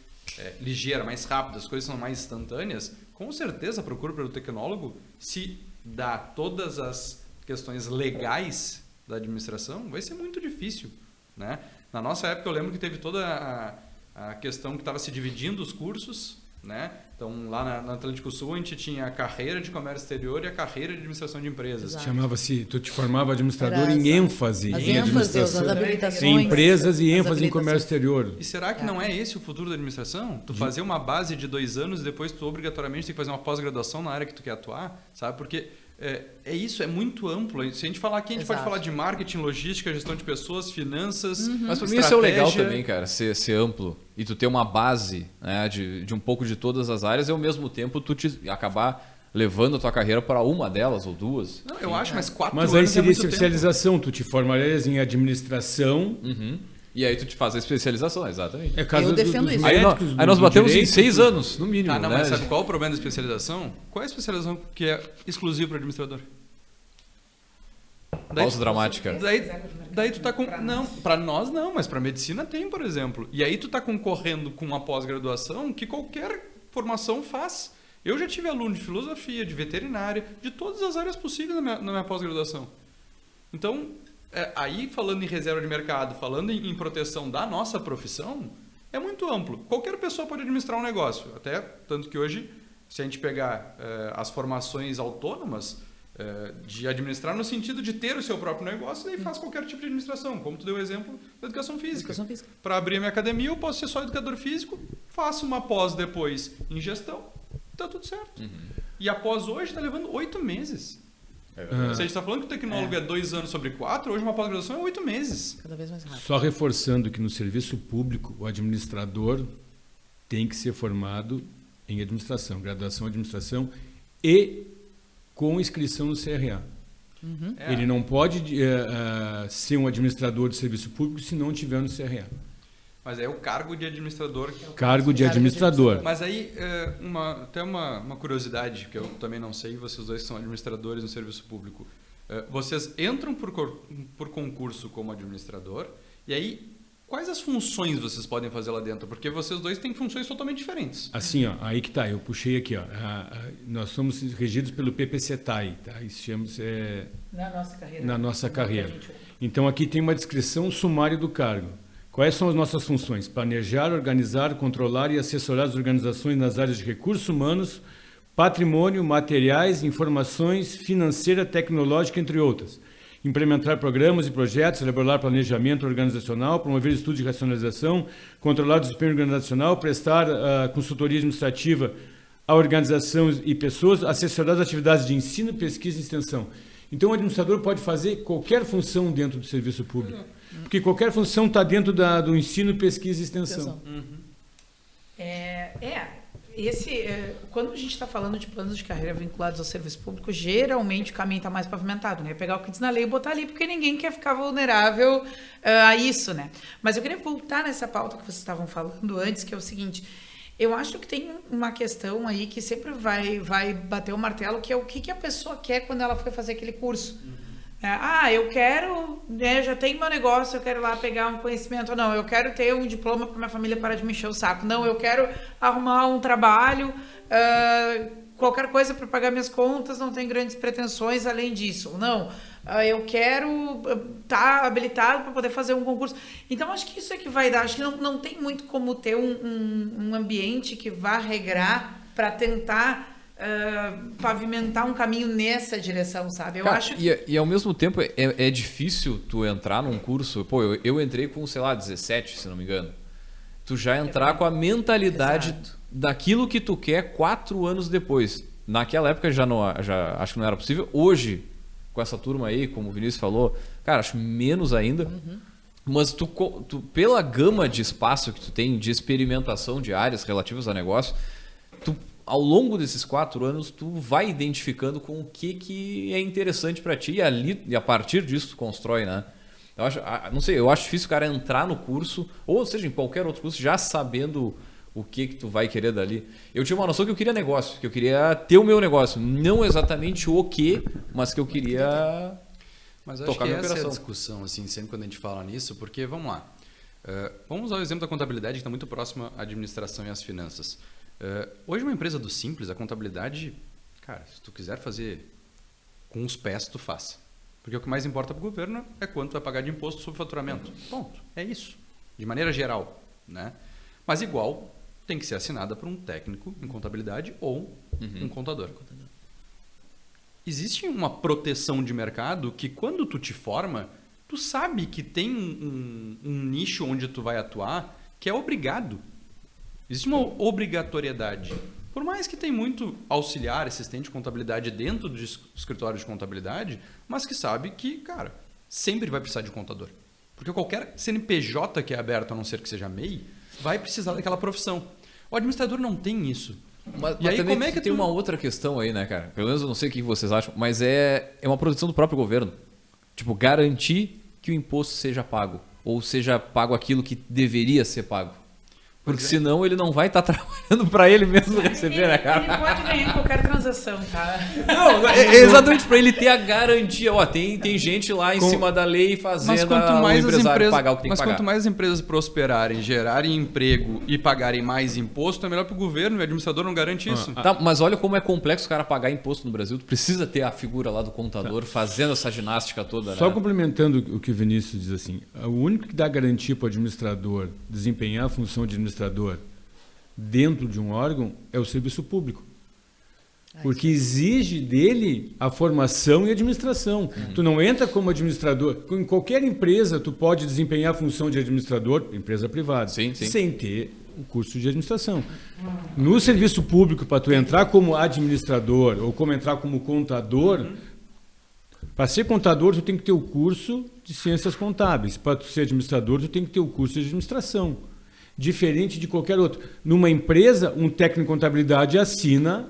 ligeira, mais rápida, as coisas são mais instantâneas, com certeza a procura pelo tecnólogo, se dá todas as questões legais da administração, vai ser muito difícil. Né? Na nossa época, eu lembro que teve toda a questão que estava se dividindo os cursos. Né? Então, lá na Atlântico Sul, a gente tinha a carreira de comércio exterior e a carreira de administração de empresas. Chamava-se, tu te formava administrador em ênfase em administração, em empresas e ênfase em comércio exterior. E será que não é esse o futuro da administração? Tu fazer uma base de 2 anos e depois tu obrigatoriamente tem que fazer uma pós-graduação na área que tu quer atuar, sabe? Porque isso é muito amplo. Se a gente falar aqui, a gente pode falar de marketing, logística, gestão de pessoas, finanças, Mas para mim isso é o legal também, cara, ser amplo e tu ter uma base, né, de um pouco de todas as áreas e ao mesmo tempo tu acabar levando a tua carreira para uma delas ou duas. Não, eu acho, mas 4 anos. Mas aí seria especialização, tu te formarias em administração. E aí tu te faz a especialização, exatamente. Eu defendo isso. Aí nós batemos em 6 anos, no mínimo. Não, né? mas sabe qual é o problema da especialização? Qual é a especialização que é exclusiva para o administrador? Pausa dramática. Daí tu tá com... Não, para nós não, mas para medicina tem, por exemplo. E aí tu tá concorrendo com uma pós-graduação que qualquer formação faz. Eu já tive aluno de filosofia, de veterinária, de todas as áreas possíveis na minha pós-graduação. Então, aí falando em reserva de mercado, falando em proteção da nossa profissão, é muito amplo. Qualquer pessoa pode administrar um negócio. Até tanto que hoje, se a gente pegar as formações autônomas, de administrar no sentido de ter o seu próprio negócio, daí faz qualquer tipo de administração, como tu deu o exemplo da educação física. Para abrir a minha academia, eu posso ser só educador físico, faço uma pós depois em gestão, tá tudo certo. E a pós hoje está levando 8 meses. Se a gente está falando que o tecnólogo é 2 anos sobre 4, hoje uma pós-graduação é 8 meses. Cada vez mais rápido. Só reforçando que no serviço público, o administrador tem que ser formado em administração, graduação em administração e com inscrição no CRA. Ele não pode ser um administrador de serviço público se não tiver no CRA. Mas é o cargo de administrador. Cargo de administrador. Mas aí, até uma curiosidade, que eu também não sei, vocês dois são administradores no serviço público. Vocês entram por concurso como administrador, e aí, quais as funções vocês podem fazer lá dentro? Porque vocês dois têm funções totalmente diferentes. Assim, ó, aí que tá, eu puxei aqui, ó. Nós somos regidos pelo PPCETAI, tá? Isso chama-se... Na nossa carreira. Então, aqui tem uma descrição sumária do cargo. Quais são as nossas funções? Planejar, organizar, controlar e assessorar as organizações nas áreas de recursos humanos, patrimônio, materiais, informações, financeira, tecnológica, entre outras. Implementar programas e projetos, elaborar planejamento organizacional, promover estudos de racionalização, controlar o desempenho organizacional, prestar consultoria administrativa à organização e pessoas, assessorar as atividades de ensino, pesquisa e extensão. Então, o administrador pode fazer qualquer função dentro do serviço público. Porque qualquer função está dentro do ensino, pesquisa e extensão. Quando a gente está falando de planos de carreira vinculados ao serviço público, geralmente o caminho está mais pavimentado, né? Pegar o que diz na lei e botar ali, porque ninguém quer ficar vulnerável a isso, né? Mas eu queria voltar nessa pauta que vocês estavam falando antes, que é o seguinte: eu acho que tem uma questão aí que sempre vai bater o martelo, que é o que a pessoa quer quando ela foi fazer aquele curso. Eu quero, já tenho meu negócio, eu quero lá pegar um conhecimento. Não, eu quero ter um diploma para minha família parar de me encher o saco. Não, eu quero arrumar um trabalho, qualquer coisa para pagar minhas contas, não tem grandes pretensões além disso. Não, eu quero estar habilitado para poder fazer um concurso. Então, acho que isso é que vai dar. Acho que não tem muito como ter um ambiente que vá regrar para tentar pavimentar um caminho nessa direção, sabe? Eu acho que... e ao mesmo tempo é difícil tu entrar num curso. Pô, eu entrei com, 17, se não me engano. Tu já entrar com a mentalidade daquilo que tu quer 4 anos depois. Naquela época já acho que não era possível. Hoje, com essa turma aí, como o Vinícius falou, cara, acho menos ainda. Mas tu, pela gama de espaço que tu tem, de experimentação de áreas relativas a negócio, ao longo desses 4 anos, tu vai identificando com o que é interessante para ti e a partir disso tu constrói, né? Eu acho, não sei, eu acho difícil o cara entrar no curso, ou seja, em qualquer outro curso, já sabendo o que tu vai querer dali. Eu tinha uma noção que eu queria negócio, que eu queria ter o meu negócio. Não exatamente o quê, mas que eu queria mas eu tocar acho que meu essa coração. é a discussão, assim, sempre quando a gente fala nisso, porque, vamos lá, vamos usar o exemplo da contabilidade, que está muito próxima à administração e às finanças. Hoje, uma empresa do Simples, a contabilidade, cara, se tu quiser fazer com os pés, tu faz. Porque o que mais importa para o governo é quanto vai pagar de imposto sobre faturamento. Ponto. É isso. De maneira geral, né? Mas igual tem que ser assinada por um técnico em contabilidade ou um contador. Existe uma proteção de mercado que quando tu te forma, tu sabe que tem um nicho onde tu vai atuar que é obrigado. Existe uma obrigatoriedade. Por mais que tem muito auxiliar, assistente de contabilidade dentro do escritório de contabilidade, mas que sabe que, cara, sempre vai precisar de contador. Porque qualquer CNPJ que é aberto, a não ser que seja MEI, vai precisar daquela profissão. O administrador não tem isso. Mas e aí, também como é que tem uma outra questão aí, né, cara? Pelo menos eu não sei o que vocês acham, mas é uma proteção do próprio governo. Tipo, garantir que o imposto seja pago. Ou seja pago aquilo que deveria ser pago. Porque senão ele não vai estar trabalhando para ele mesmo receber, né, cara? Ele pode ganhar em qualquer transação, tá? Não, é exatamente para ele ter a garantia. Ó, tem gente lá em cima da lei fazendo o empresário pagar o que tem que pagar. Mas quanto mais as empresas prosperarem, gerarem emprego e pagarem mais imposto, é melhor para o governo. O administrador não garante isso. Tá, mas olha como é complexo o cara pagar imposto no Brasil. Tu precisa ter a figura lá do contador fazendo essa ginástica toda. Só né? complementando o que o Vinícius diz assim, o único que dá garantia para o administrador desempenhar a função de administrador dentro de um órgão é o serviço público. Porque exige dele a formação e a administração. Tu não entra como administrador. Em qualquer empresa, tu pode desempenhar a função de administrador, empresa privada, sem ter o curso de administração. No serviço público, para tu entrar como administrador ou como entrar como contador, para ser contador, tu tem que ter o curso de ciências contábeis. Para tu ser administrador, tu tem que ter o curso de administração. Diferente de qualquer outro. Numa empresa, um técnico em contabilidade assina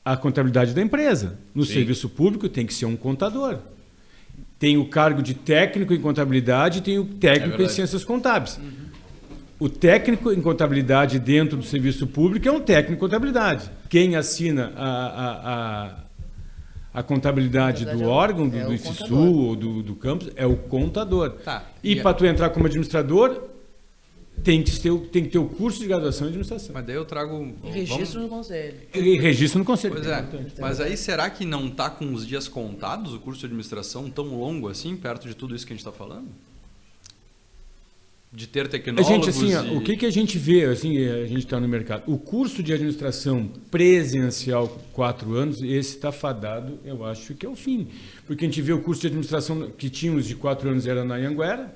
a contabilidade da empresa. No serviço público, tem que ser um contador. Tem o cargo de técnico em contabilidade e tem o técnico em ciências contábeis. O técnico em contabilidade dentro do serviço público é um técnico em contabilidade. Quem assina a contabilidade do órgão, do IFSU ou do campus, é o contador. Tá. E para tu entrar como administrador, tem que ter o curso de graduação em administração. Mas daí eu trago... E registro no conselho. E registro no conselho. Pois é. Mas aí será que não está com os dias contados o curso de administração tão longo assim, perto de tudo isso que a gente está falando? De ter tecnólogos gente, assim, o que a gente vê, assim, a gente está no mercado. O curso de administração presencial 4 anos, esse está fadado, eu acho que é o fim. Porque a gente vê o curso de administração que tínhamos de 4 anos era na Anhanguera,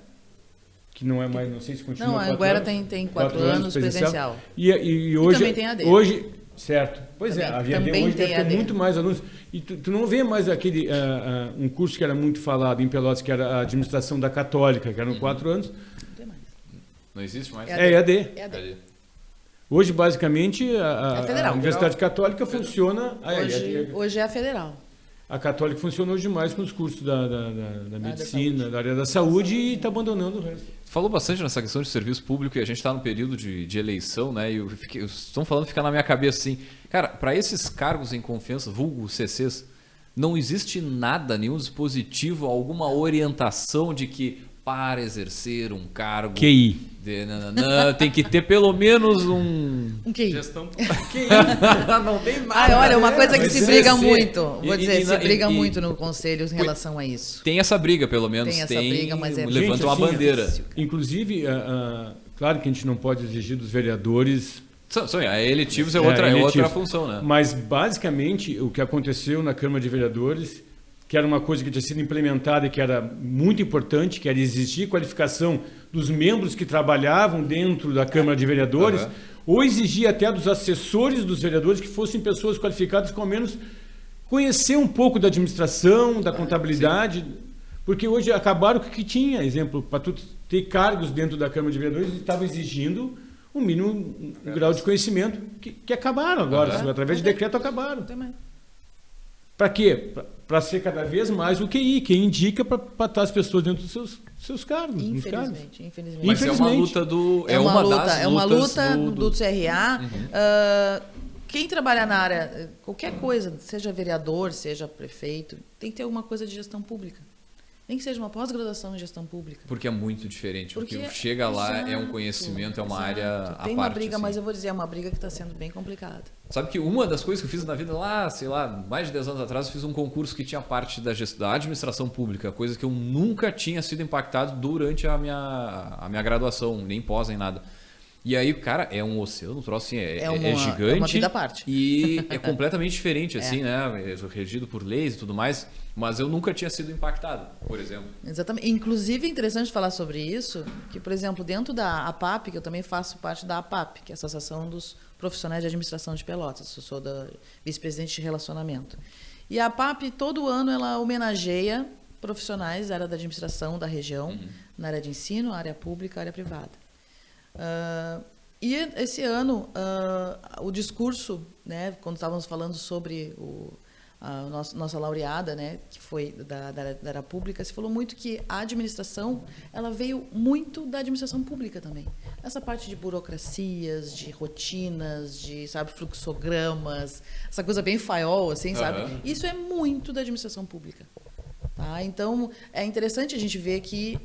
que não é mais, não sei se continua. Não, a Anhanguera tem 4 anos presencial. E hoje, também tem AD. Hoje, certo. Pois também, a AD hoje deve ter muito mais alunos. E tu não vê mais aquele um curso que era muito falado em Pelotas, que era a administração da Católica, que eram 4 anos. Não existe mais? É EAD. EAD. Hoje, basicamente, a Universidade Católica funciona... Hoje é a federal. A Católica funciona hoje mais com os cursos da medicina, da área da saúde e está abandonando o resto. Falou bastante nessa questão de serviço público e a gente está no período de eleição, né? E estão falando, fica na minha cabeça assim, cara, para esses cargos em confiança, vulgo CCs, não existe nada, nenhum dispositivo, alguma orientação de que para exercer um cargo... QI. Tem que ter pelo menos um QI. Gestão. QI. Não tem nada. Olha, uma coisa que se briga muito, se briga muito no conselho em relação a isso. Tem essa briga, pelo menos. Tem essa briga, mas levanta uma bandeira. Inclusive, claro que a gente não pode exigir dos vereadores... Eletivos é outra função, né? Mas, basicamente, o que aconteceu na Câmara de Vereadores, que era uma coisa que tinha sido implementada e que era muito importante, que era exigir qualificação dos membros que trabalhavam dentro da Câmara de Vereadores, ou exigir até dos assessores dos vereadores que fossem pessoas qualificadas com ao menos conhecer um pouco da administração, da contabilidade, porque hoje acabaram com o que tinha, exemplo, para tu ter cargos dentro da Câmara de Vereadores, estava exigindo um mínimo grau de conhecimento, que acabaram agora, através de decreto acabaram. Para quê? para ser cada vez mais o QI, quem indica para estar as pessoas dentro dos seus cargos. Infelizmente. Mas é uma luta do... É uma luta do CRA. Quem trabalha na área, qualquer coisa, seja vereador, seja prefeito, tem que ter alguma coisa de gestão pública. Nem que seja uma pós-graduação em gestão pública. Porque é muito diferente. Porque chega lá, é um conhecimento, é uma área à parte. Tem uma briga, assim. Mas eu vou dizer, é uma briga que está sendo bem complicada. Sabe que uma das coisas que eu fiz na vida lá, sei lá, mais de 10 anos atrás, eu fiz um concurso que tinha parte da administração pública, coisa que eu nunca tinha sido impactado durante a minha graduação, nem pós, nem nada. E aí, cara, é um oceano, o troço assim, é gigante. É uma vida à parte. E é completamente diferente, assim, né? É regido por leis e tudo mais. Mas eu nunca tinha sido impactado, por exemplo. Exatamente. Inclusive, é interessante falar sobre isso, que, por exemplo, dentro da APAP, que eu também faço parte da APAP, que é a Associação dos Profissionais de Administração de Pelotas. Eu sou da vice-presidente de relacionamento. E a APAP, todo ano, ela homenageia profissionais da área da administração da região, na área de ensino, área pública, área privada. E esse ano, o discurso, né, quando estávamos falando sobre a nossa laureada, né, que foi da área pública, se falou muito que a administração, ela veio muito da administração pública também. Essa parte de burocracias, de rotinas, de, sabe, fluxogramas, essa coisa bem faiol, assim, sabe? Isso é muito da administração pública. Tá? Então, é interessante a gente ver que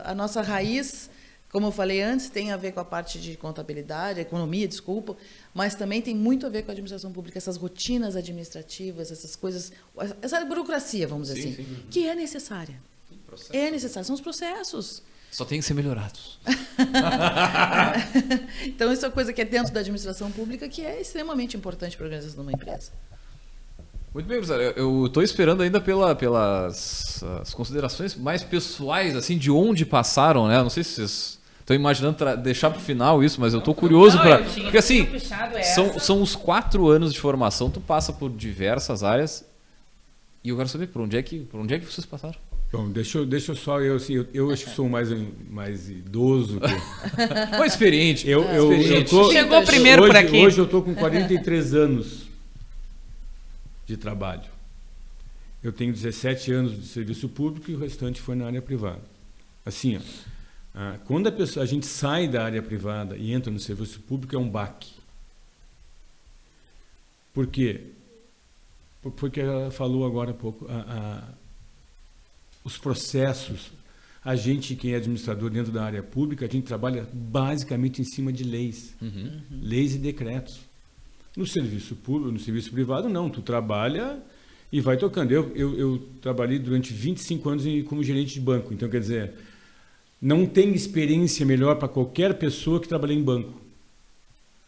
a nossa raiz, como eu falei antes, tem a ver com a parte de contabilidade, economia, desculpa, mas também tem muito a ver com a administração pública, essas rotinas administrativas, essas coisas, essa burocracia, vamos dizer assim, que é necessária. É necessário, são os processos. Só tem que ser melhorados. Então, isso é uma coisa que é dentro da administração pública que é extremamente importante para a organização de uma empresa. Muito bem, Rosário. Eu estou esperando ainda pelas as considerações mais pessoais, assim, de onde passaram, né? Não sei se vocês estão imaginando deixar para o final isso, mas eu estou curioso para... Porque assim, são os 4 anos de formação, tu passa por diversas áreas e eu quero saber por onde é que vocês passaram. Bom, deixa eu só... Eu acho que sou mais idoso. Mais experiente. Chegou primeiro por aqui. Hoje eu estou com 43 anos de trabalho. Eu tenho 17 anos de serviço público e o restante foi na área privada. Assim, quando a gente sai da área privada e entra no serviço público, é um baque. Por quê? Porque ela falou agora há pouco, os processos, a gente, quem é administrador dentro da área pública, a gente trabalha basicamente em cima de leis, leis e decretos. No serviço público, no serviço privado, não. Tu trabalha e vai tocando. Eu trabalhei durante 25 anos como gerente de banco. Então, quer dizer, não tem experiência melhor para qualquer pessoa que trabalhe em banco.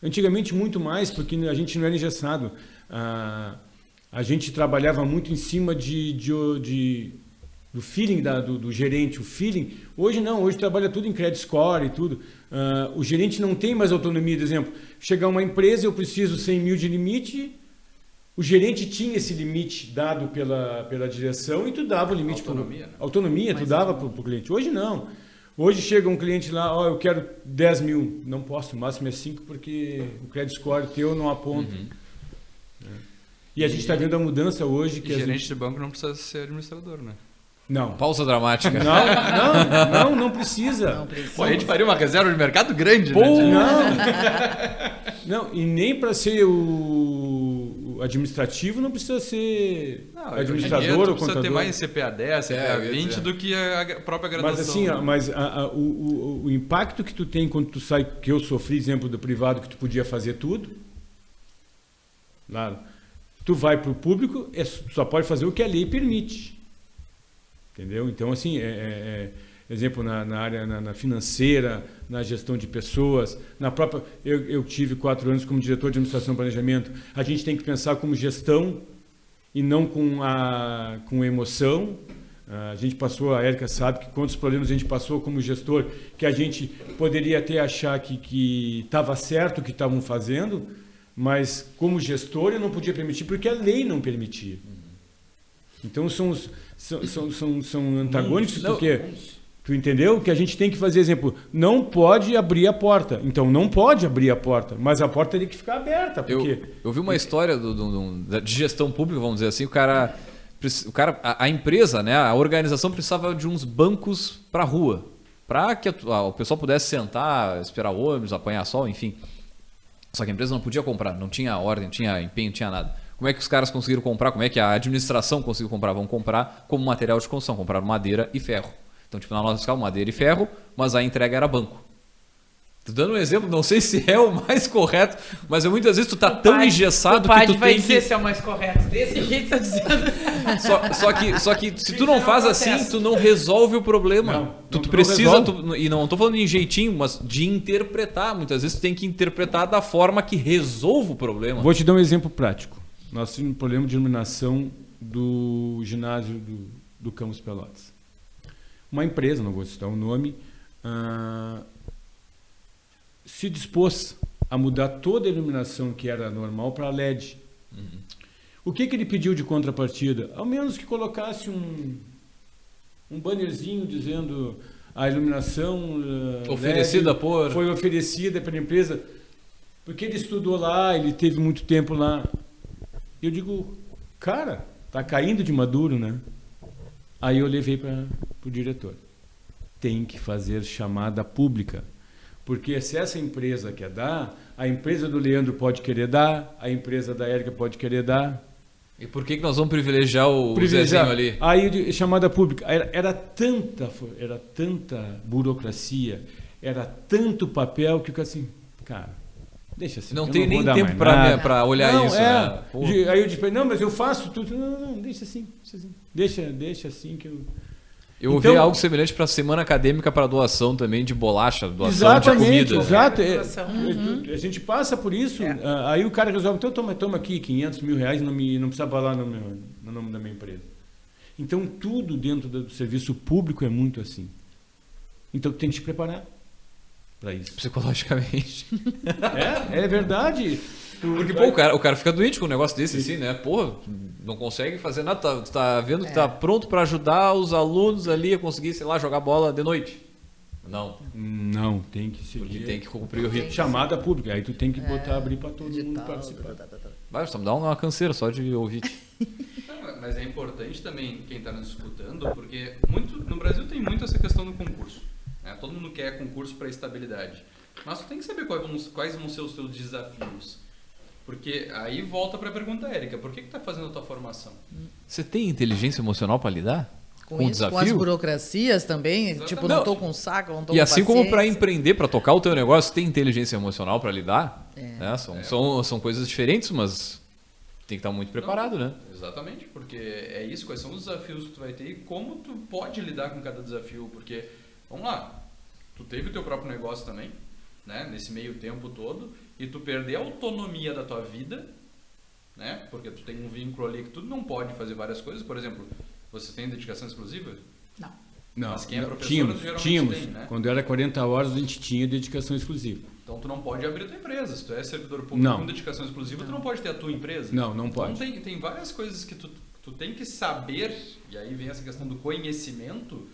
Antigamente, muito mais, porque a gente não era engessado. A gente trabalhava muito em cima do feeling do gerente, o feeling. Hoje não, hoje trabalha tudo em credit score e tudo. O gerente não tem mais autonomia, por exemplo. Chegar uma empresa, eu preciso 100 mil de limite, o gerente tinha esse limite dado pela direção e tu dava o limite. Autonomia, tu dava para o cliente. Hoje não. Hoje chega um cliente lá, eu quero 10 mil. Não posso, o máximo é 5 porque o credit score teu não aponta. E a gente está vendo a mudança hoje. Que gerente de banco não precisa ser administrador, né? Não. Pausa dramática. Não precisa. Não precisa. Pô, a gente faria uma reserva de mercado grande, né? Não, e nem para ser o administrativo não precisa ser administrador ou contador. Precisa ter mais CPA 10, CPA 20 do que a própria graduação. Mas o impacto que tu tem quando tu sai, que eu sofri, exemplo do privado, que tu podia fazer tudo, claro, tu vai para o público, tu só pode fazer o que a lei permite. Entendeu? Então, assim, exemplo, na área na financeira, na gestão de pessoas, na própria... Eu tive 4 anos como diretor de administração e planejamento. A gente tem que pensar como gestão e não com emoção. A gente passou, a Érica sabe que quantos problemas a gente passou como gestor, que a gente poderia até achar que estava certo o que estavam fazendo, mas como gestor eu não podia permitir, porque a lei não permitia. Então, são antagônicos, porque tu entendeu que a gente tem que fazer, exemplo, não pode abrir a porta. Então, não pode abrir a porta, mas a porta tem que ficar aberta. Porque... Eu vi uma história de gestão pública, vamos dizer assim, o cara a empresa, né, a organização precisava de uns bancos para rua, para que o pessoal pudesse sentar, esperar ônibus, apanhar sol, enfim. Só que a empresa não podia comprar, não tinha ordem, não tinha empenho, não tinha nada. Como é que os caras conseguiram comprar? Como é que a administração conseguiu comprar? Vão comprar como material de construção, compraram madeira e ferro. Então, tipo, na nota fiscal, madeira e ferro, mas a entrega era banco. Tô dando um exemplo, não sei se é o mais correto, mas muitas vezes tu tá tão engessado que tu vai tem dizer que... se é o mais correto. Desse jeito tá dizendo. Só que se tu não faz assim, tu não resolve o problema. Tu precisa, e não tô falando em jeitinho, mas de interpretar. Muitas vezes tu tem que interpretar da forma que resolve o problema. Vou te dar um exemplo prático. Nós tínhamos um problema de iluminação do ginásio do Campos Pelotas. Uma empresa, não vou citar o nome, se dispôs a mudar toda a iluminação que era normal para LED. Uhum. O que ele pediu de contrapartida? Ao menos que colocasse um bannerzinho dizendo a iluminação oferecida LED foi oferecida pela empresa, porque ele estudou lá, ele teve muito tempo lá. Eu digo, cara, tá caindo de maduro, né? Aí eu levei para o diretor. Tem que fazer chamada pública. Porque se essa empresa quer dar, a empresa do Leandro pode querer dar, a empresa da Érica pode querer dar. E por que nós vamos privilegiar o Zezinho ali? Aí, chamada pública, era tanta burocracia, era tanto papel que eu fico assim, cara, deixa assim. Não tem nem tempo para olhar isso. Né? Aí eu disse, não, mas eu faço tudo. Não, deixa assim. Deixa assim que eu... Eu ouvi algo semelhante para a semana acadêmica para doação também de bolacha, doação de comida. Exato. A gente passa por isso. Aí o cara resolve, então toma aqui 500 mil reais e não precisa falar no nome da minha empresa. Então tudo dentro do serviço público é muito assim. Então tem que te preparar para isso. Psicologicamente. É verdade. Porque, pô, o cara fica doente com um negócio desse, assim, né? Porra, não consegue fazer nada. Tu tá vendo que tá pronto para ajudar os alunos ali a conseguir, sei lá, jogar bola de noite. Não, tem que seguir. Porque tem que cumprir o ritmo. Chamada pública, aí tu tem que abrir para todo mundo participar. Vai, só me dá uma canseira só de ouvir. Mas é importante também quem está nos escutando, porque no Brasil tem muito essa questão do concurso. Né? Todo mundo quer concurso para estabilidade. Mas tu tem que saber quais vão ser os teus desafios. Porque aí volta para a pergunta, Érica, por que está fazendo a tua formação? Você tem inteligência emocional para lidar com o desafio? Com as burocracias também, exatamente. Tipo, não estou com saco, não estou com E assim paciência. como para empreender, para tocar o teu negócio, tem inteligência emocional para lidar? Né? São coisas diferentes, mas tem que estar muito preparado, né? Exatamente, porque é isso, quais são os desafios que tu vai ter e como tu pode lidar com cada desafio, porque, vamos lá, tu teve o teu próprio negócio também, né, nesse meio tempo todo, e tu perder a autonomia da tua vida, né, porque tu tem um vínculo ali que tu não pode fazer várias coisas. Por exemplo, você tem dedicação exclusiva? Não. Mas quem é professor, tínhamos. Tem, né? Quando era 40 horas, a gente tinha dedicação exclusiva. Então tu não pode abrir a tua empresa. Se tu é servidor público com dedicação exclusiva, tu não pode ter a tua empresa. Não pode. Então tem várias coisas que tu tem que saber, e aí vem essa questão do conhecimento,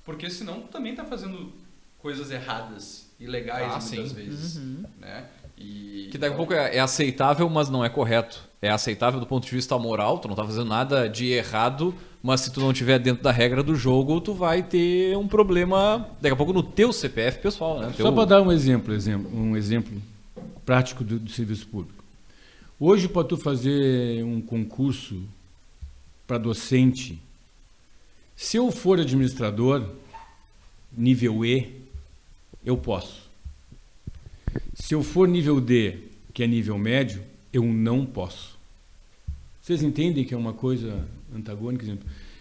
porque senão tu também tá fazendo coisas erradas, ilegais muitas vezes. Né? Que daqui a pouco é aceitável, mas não é correto. É aceitável do ponto de vista moral, tu não tá fazendo nada de errado, mas se tu não estiver dentro da regra do jogo, tu vai ter um problema daqui a pouco no teu CPF pessoal. Né? Só para dar um exemplo prático do serviço público. Hoje, para tu fazer um concurso para docente, se eu for administrador, nível E, eu posso. Se eu for nível D, que é nível médio, eu não posso. Vocês entendem que é uma coisa antagônica?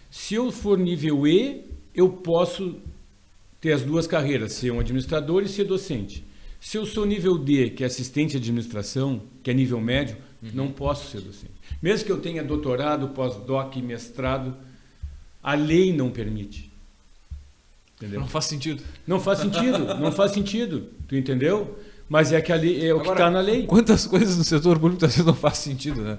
Se eu for nível E, eu posso ter as duas carreiras, ser um administrador e ser docente. Se eu sou nível D, que é assistente de administração, que é nível médio, não posso ser docente. Mesmo que eu tenha doutorado, pós-doc, mestrado, a lei não permite. Entendeu? Não faz sentido. Não faz sentido. Tu entendeu? Mas é que ali é o que está na lei. Quantas coisas no setor público às vezes não faz sentido, né?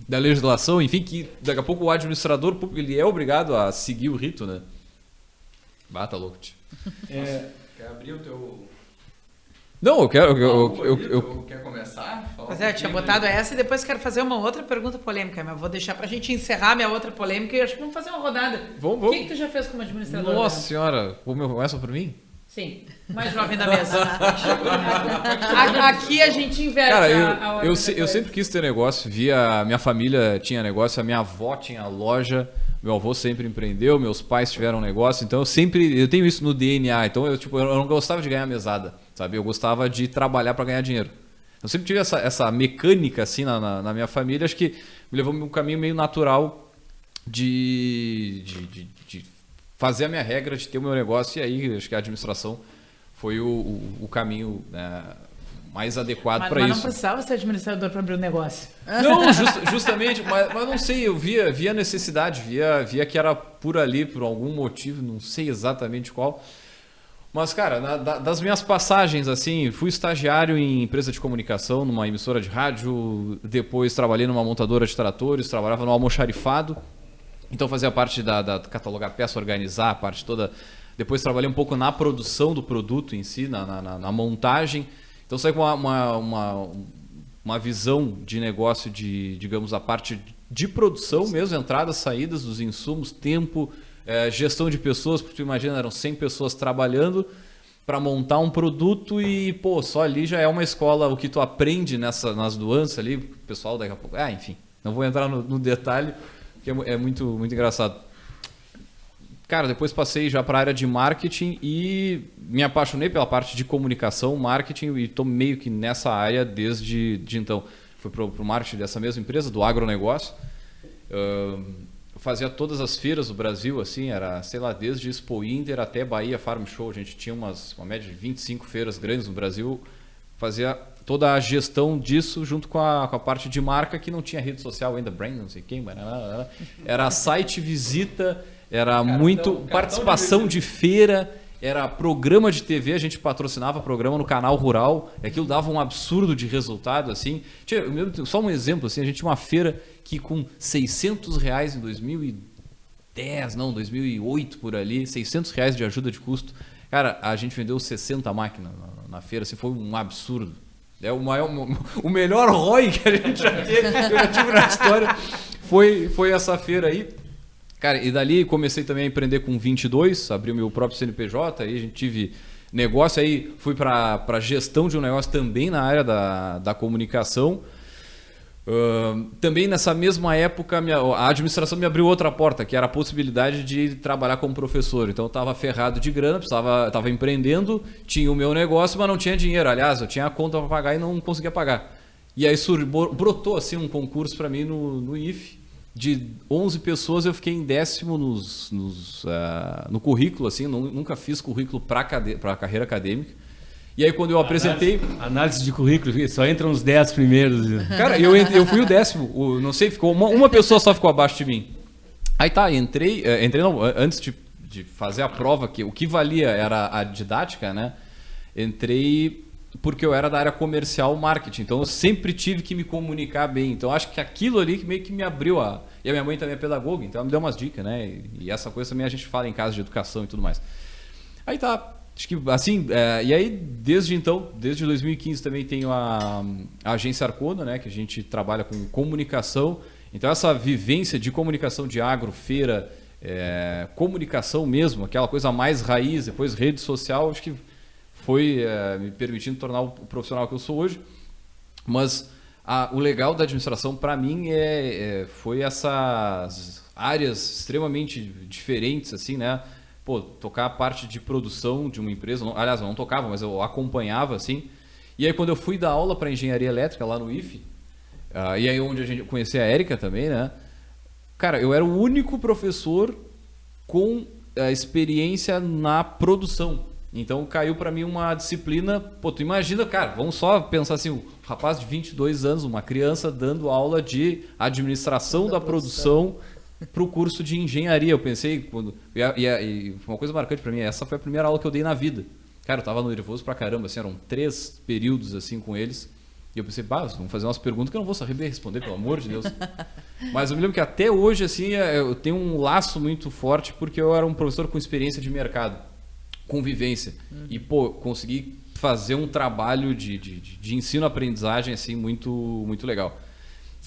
Da legislação, enfim, que daqui a pouco o administrador público ele é obrigado a seguir o rito, né? Bata louco, tio. Quer abrir o teu... Não, eu quero... Quer começar? Mas eu tinha botado essa e depois quero fazer uma outra pergunta polêmica, mas vou deixar pra gente encerrar minha outra polêmica e acho que vamos fazer uma rodada. Vamos. O que tu já fez como administrador? Nossa senhora, começa por mim? Sim, mais jovem da mesa. Aqui a gente inverte. Cara, eu sempre quis ter negócio, minha família tinha negócio, a minha avó tinha loja, meu avô sempre empreendeu, meus pais tiveram negócio, então eu tenho isso no DNA, então eu não gostava de ganhar mesada, sabe? Eu gostava de trabalhar para ganhar dinheiro. Eu sempre tive essa mecânica assim na minha família, acho que me levou um caminho meio natural de fazer a minha regra, de ter o meu negócio, e aí acho que a administração foi o caminho, né, mais adequado para isso. Mas não precisava ser administrador para abrir um negócio. Não, justamente, mas não sei, eu via necessidade, via que era por ali, por algum motivo, não sei exatamente qual. Mas, cara, das minhas passagens, assim, fui estagiário em empresa de comunicação, numa emissora de rádio, depois trabalhei numa montadora de tratores, trabalhava no almoxarifado, então fazia parte da catalogar peça, organizar a parte toda. Depois trabalhei um pouco na produção do produto em si, na montagem. Então saí com uma visão de negócio digamos, a parte de produção mesmo, entradas, saídas dos insumos, tempo, gestão de pessoas, porque tu imagina, eram 100 pessoas trabalhando para montar um produto e, só ali já é uma escola, o que tu aprende nas nuances ali, o pessoal daqui a pouco... enfim, não vou entrar no detalhe, porque é muito, muito engraçado. Cara, depois passei já para a área de marketing e me apaixonei pela parte de comunicação, marketing, e estou meio que nessa área desde então. Fui para o marketing dessa mesma empresa, do agronegócio. Fazia todas as feiras do Brasil, assim, era, sei lá, desde Expo Inter até Bahia Farm Show. A gente tinha uma média de 25 feiras grandes no Brasil. Fazia toda a gestão disso junto com a parte de marca, que não tinha rede social ainda, brand, não sei quem, mas era site, visita, era participação de feira, era programa de TV, a gente patrocinava programa no canal rural, e aquilo dava um absurdo de resultado, assim. Só um exemplo, assim, a gente tinha uma feira que com R$600 em 2008 por ali, R$600 de ajuda de custo, cara, a gente vendeu 60 máquinas na feira, assim, foi um absurdo. O melhor ROI que a gente já tive na história foi essa feira aí. Cara, e dali comecei também a empreender com 22, abri o meu próprio CNPJ, aí a gente tive negócio, aí fui para gestão de um negócio também na área da comunicação. Também nessa mesma época a administração me abriu outra porta, que era a possibilidade de trabalhar como professor. Então eu estava ferrado de grana, estava empreendendo, tinha o meu negócio, mas não tinha dinheiro. Aliás, eu tinha a conta para pagar e não conseguia pagar. E aí brotou assim, um concurso para mim no IFE. De 11 pessoas eu fiquei em 10º no currículo, assim, nunca fiz currículo para carreira acadêmica. E aí quando eu apresentei... Análise de currículo, só entram os 10 primeiros. Cara, eu fui o 10º, não sei, ficou uma pessoa só ficou abaixo de mim. Aí tá, entrei não, antes de fazer a prova, que o que valia era a didática, né? Entrei porque eu era da área comercial, marketing, então eu sempre tive que me comunicar bem. Então acho que aquilo ali que meio que me abriu E a minha mãe também é pedagoga, então ela me deu umas dicas, né? E essa coisa também a gente fala em casa de educação e tudo mais. Aí tá, acho que assim, e aí desde 2015 também tenho a agência Arcona, né? Que a gente trabalha com comunicação. Então essa vivência de comunicação de agro, feira, comunicação mesmo, aquela coisa mais raiz, depois rede social, acho que foi me permitindo tornar o profissional que eu sou hoje. Mas o legal da administração para mim foi essas áreas extremamente diferentes, assim, né? Tocar a parte de produção de uma empresa, aliás, eu não tocava, mas eu acompanhava, assim. E aí quando eu fui dar aula para engenharia elétrica lá no IFE, e aí onde a gente conhecia a Érica também, né? Cara, eu era o único professor com experiência na produção. Então caiu para mim uma disciplina, tu imagina, cara, vamos só pensar assim, um rapaz de 22 anos, uma criança dando aula de administração da produção para o curso de engenharia. Eu pensei, e uma coisa marcante para mim, essa foi a primeira aula que eu dei na vida. Cara, eu tava nervoso pra caramba, assim, eram 3 períodos assim com eles. E eu pensei, vamos fazer umas perguntas que eu não vou saber responder, pelo amor de Deus. Mas eu me lembro que até hoje, assim, eu tenho um laço muito forte porque eu era um professor com experiência de mercado, convivência. E, consegui fazer um trabalho de ensino-aprendizagem assim, muito, muito legal.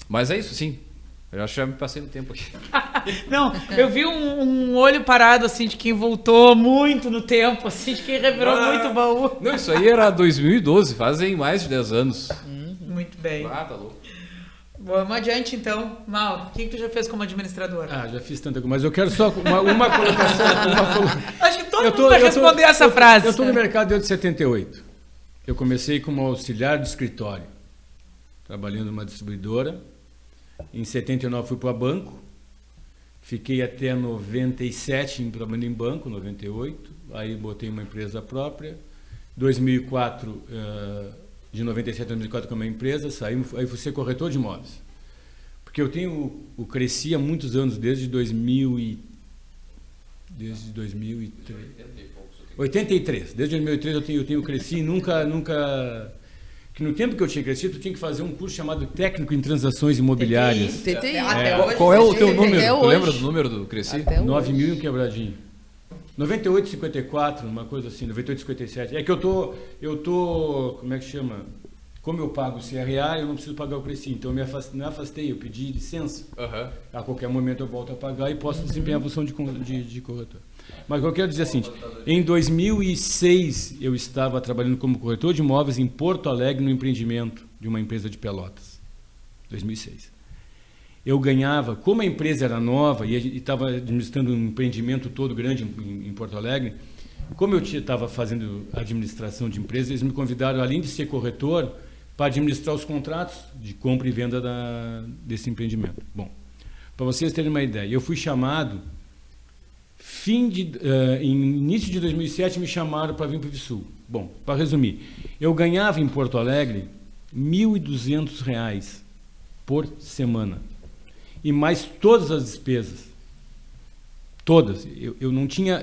Mas é isso, sim. Eu acho que já me passei no tempo aqui. Não, eu vi um olho parado, assim, de quem voltou muito no tempo, assim, de quem revirou muito baú. Não, isso aí era 2012, fazem mais de 10 anos. Muito bem. Ah, tá louco. Vamos adiante, então. Mauro, o que tu já fez como administrador? Já fiz tanta coisa, mas eu quero só uma colocação. Acho que todo mundo vai responder essa frase. Eu estou no mercado desde 78. Eu comecei como auxiliar de escritório, trabalhando numa distribuidora. Em 79 fui para banco, fiquei até 97 trabalhando em banco, 98, aí botei uma empresa própria. 2004, de 97 a 2004 com a minha empresa, saí, aí fui ser corretor de imóveis. Porque eu cresci há muitos anos, desde 2003. 83. Desde 2003 eu cresci e nunca... Que no tempo que eu tinha crescido, eu tinha que fazer um curso chamado Técnico em Transações Imobiliárias. TTI. Qual é o teu número? Tu lembra do número do Cresci? 9 mil e um quebradinho. 98,54, uma coisa assim, 98,57. É que eu tô, como é que chama? Como eu pago o CRA, eu não preciso pagar o Cresci. Então eu me afastei, eu pedi licença. A qualquer momento eu volto a pagar e posso desempenhar a função de corretor. Mas eu quero dizer assim, em 2006 eu estava trabalhando como corretor de imóveis em Porto Alegre no empreendimento de uma empresa de Pelotas. 2006. Eu ganhava, como a empresa era nova e estava administrando um empreendimento todo grande em Porto Alegre, como eu estava fazendo administração de empresas, eles me convidaram, além de ser corretor, para administrar os contratos de compra e venda desse empreendimento. Bom, para vocês terem uma ideia, eu fui chamado, em início de 2007 me chamaram para vir para o Sul. Bom, para resumir, eu ganhava em Porto Alegre R$ 1.200 por semana. E mais todas as despesas. Todas. Eu não tinha...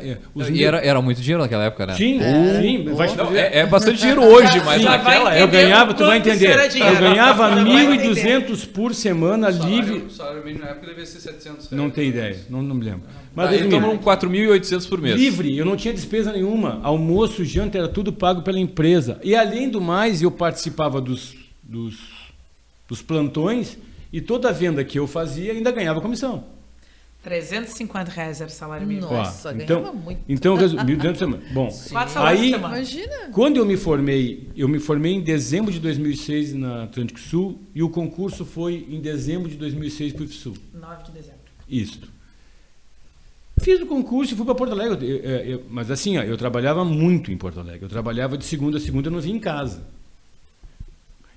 Era muito dinheiro naquela época, né? Sim, sim. É bastante dinheiro hoje, mas naquela época... Eu ganhava, tu vai entender. Eu ganhava R$ 1.200 por semana livre... O salário mínimo na época devia ser R$700. Não tenho ideia, não me lembro. Mas então, 4.800 por mês. Livre, eu não tinha despesa nenhuma. Almoço, janta, era tudo pago pela empresa. E além do mais, eu participava dos plantões e toda a venda que eu fazia ainda ganhava comissão. R$350 era o salário mínimo. Nossa, ganhava muito. Então, bom, aí, imagina. Quando eu me formei em dezembro de 2006 na Atlântico Sul e o concurso foi em dezembro de 2006 para o Sul. 9 de dezembro. Isso. Fiz o concurso e fui para Porto Alegre. Mas assim, eu trabalhava muito em Porto Alegre. Eu trabalhava de segunda a segunda, eu não vinha em casa.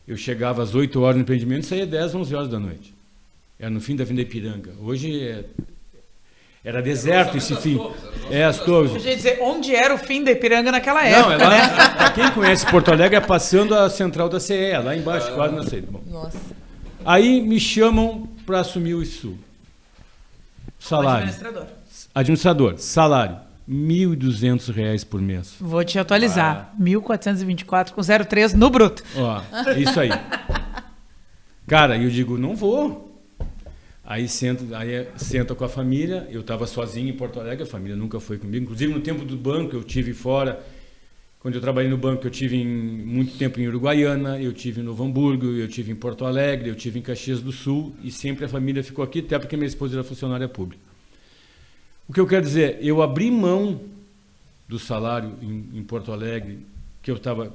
Eu chegava às 8 horas no empreendimento e saía 10, 11 horas da noite. Era no fim da Avenida Ipiranga. Hoje era deserto esse fim. As torres. Eu ia dizer, onde era o fim da Ipiranga naquela época? Não, é lá. Para quem conhece Porto Alegre, é passando a central da CE, lá embaixo, quase na saída. Bom. Nossa. Aí me chamam para assumir o ISU. Salário. Administrador. Salário. R$ 1.200 por mês. Vou te atualizar. 1.424 com 0,3 no bruto. Ó, isso aí. Cara, eu digo, não vou. Aí senta com a família. Eu estava sozinho em Porto Alegre, a família nunca foi comigo. Inclusive no tempo do banco eu tive fora. Quando eu trabalhei no banco eu tive muito tempo em Uruguaiana, eu tive em Novo Hamburgo, eu tive em Porto Alegre, eu tive em Caxias do Sul e sempre a família ficou aqui, até porque minha esposa era funcionária pública. O que eu quero dizer, eu abri mão do salário em Porto Alegre, que eu estava,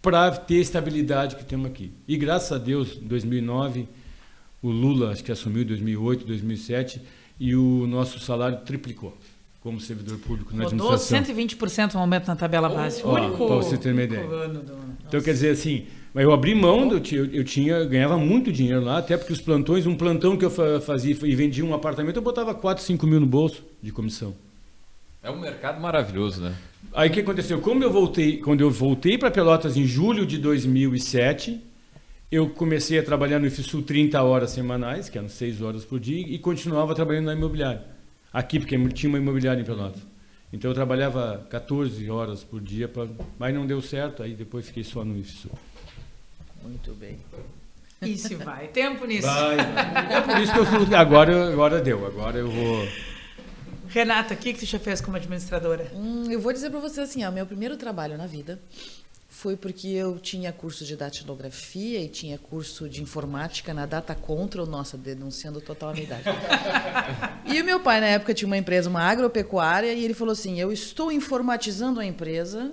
para ter a estabilidade que temos aqui. E graças a Deus, em 2009, o Lula, acho que assumiu em 2008, 2007, e o nosso salário triplicou como servidor público na administração. 120% um aumento na tabela base. Para você ter uma ideia. Então, quer dizer assim, mas eu abri mão, eu ganhava muito dinheiro lá, até porque os plantões, um plantão que eu fazia e vendia um apartamento, eu botava 4, 5 mil no bolso de comissão. É um mercado maravilhoso, né? Aí o que aconteceu? Quando eu voltei para Pelotas em julho de 2007, eu comecei a trabalhar no IFSU 30 horas semanais, que eram 6 horas por dia, e continuava trabalhando na imobiliária. Aqui, porque tinha uma imobiliária em Pelotas. Então eu trabalhava 14 horas por dia, mas não deu certo, aí depois fiquei só no IFSU. Muito bem. E se vai tempo nisso? Vai. É por isso que eu fui. Agora deu. Agora eu vou. Renata, o que tu já fez como administradora? Eu vou dizer para você assim, meu primeiro trabalho na vida foi porque eu tinha curso de datilografia e tinha curso de informática na Data Control, nossa, denunciando total a minha idade. E o meu pai, na época, tinha uma empresa, uma agropecuária, e ele falou assim, eu estou informatizando a empresa